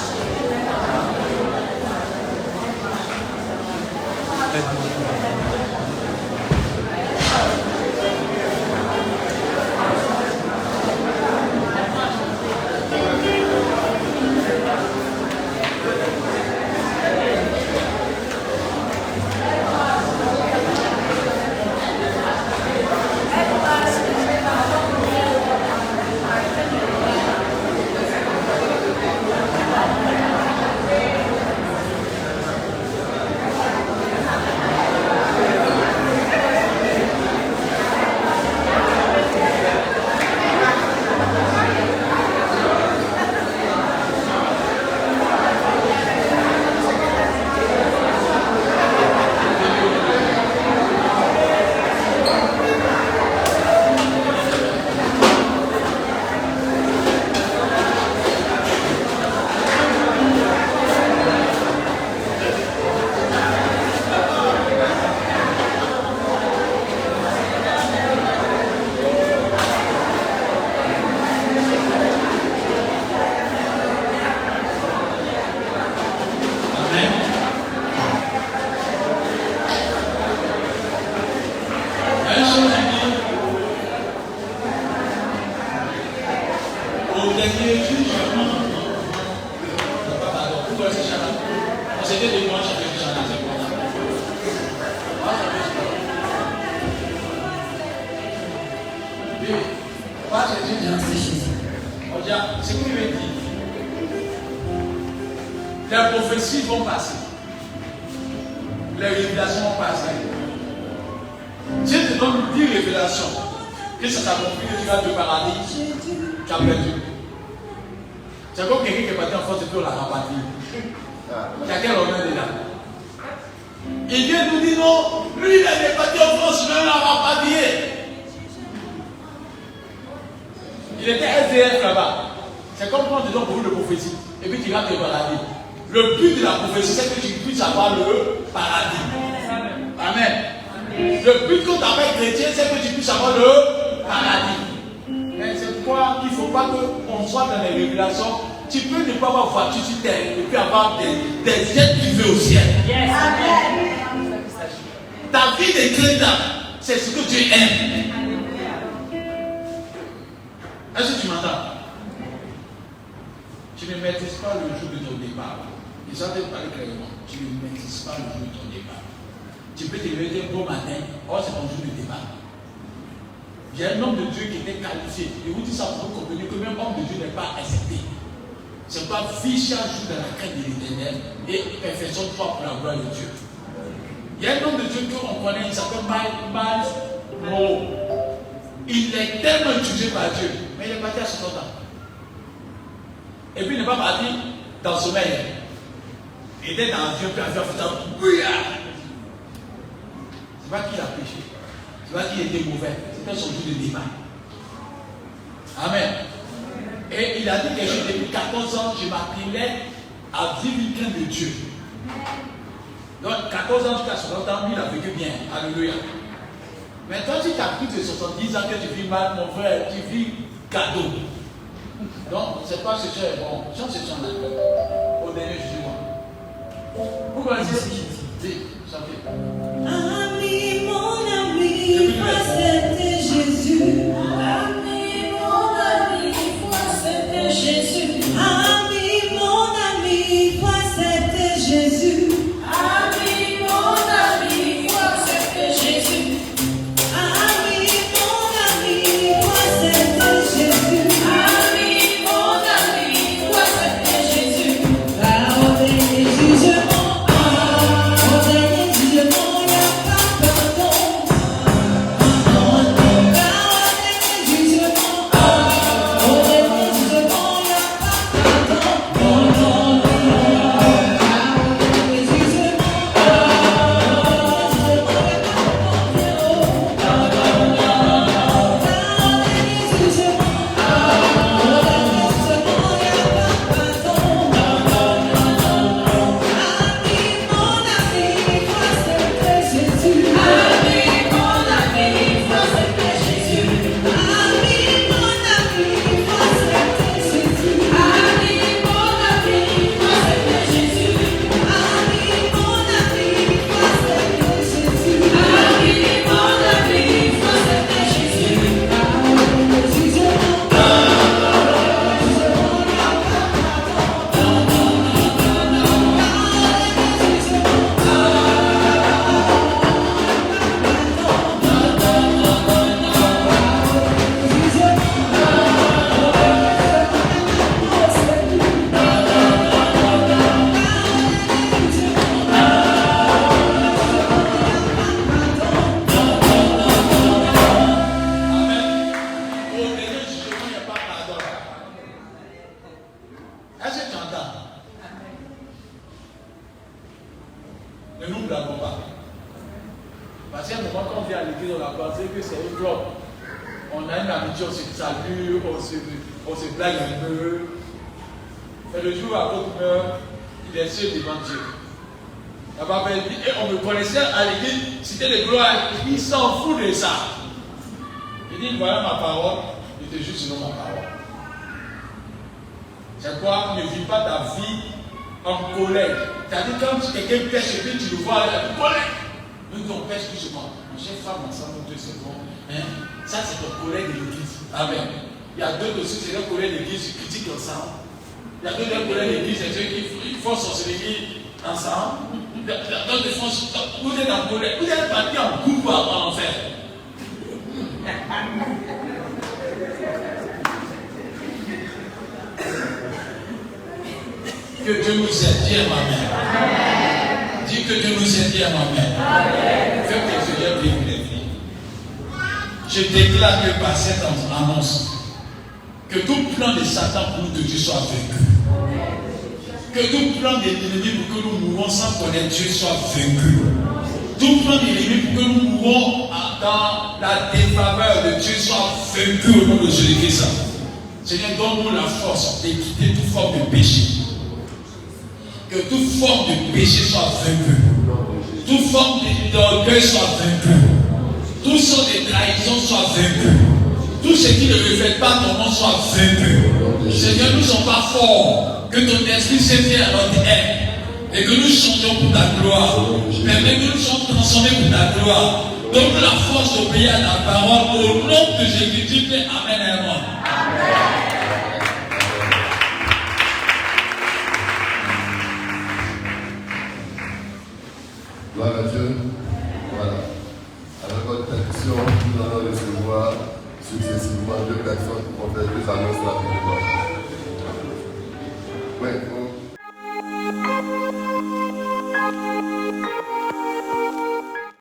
Jugement, Est-ce que tu entends? Ne nous blâmons pas. Parce qu'à un moment, quand on vient à l'église, on a pensé que c'est une club. On a une amitié, on se salue, on se blague un peu. Et le jour où l'apôtre meurt, il est seul devant Dieu. La Bible dit, et on me connaissait à l'église, c'était de gloire. Il s'en fout de ça. Il dit, voilà ma parole, il te jure selon ma parole. C'est quoi? Ne vis pas ta vie en colère. C'est-à-dire, quand quelqu'un pêche et puis tu le vois, il a une colère. Nous, on pêche plus souvent. Mon chef femme ensemble, nous deux, c'est bon. Hein? Ça, c'est ton collègue de l'église. Amen. Il y a d'autres aussi, c'est leur collègue de l'église qui critiquent ensemble. Il y a d'autres collègues de l'église, c'est ceux qui font sorcellerie ensemble. D'autres font. Vous êtes en colère. Vous êtes partis en couple en enfer. Que Dieu nous aide, dis à ma mère. Dis que Dieu nous aide, dis à ma mère. Fais que le Seigneur bénisse les vies. Je déclare que par cette annonce, que tout plan de Satan pour nous de Dieu soit vaincu. Que tout plan de l'ennemi pour que nous mourons sans connaître Dieu soit vaincu. Tout plan de l'ennemi pour que nous mourons dans la défaveur de Dieu soit vaincu au nom de Jésus-Christ. Seigneur, donne-nous la force de quitter toute forme de péché. Que toute forme de péché soit vaincue. Toute forme d'orgueil soit vaincue. Toute sorte de trahison soit vaincue. Tout ce qui ne reflète pas ton nom soit vaincu. Seigneur, nous ne sommes pas forts. Que ton esprit s'éveille à notre aide. Et que nous changeons pour ta gloire. Permets que nous soyons transformés pour ta gloire. Donne-nous la force d'obéir à ta parole. Au nom de Jésus-Christ, Amen et Amen. Gloire à Dieu. Voilà. Avec votre permission, nous allons recevoir successivement deux personnes qui vont faire deux annonces là.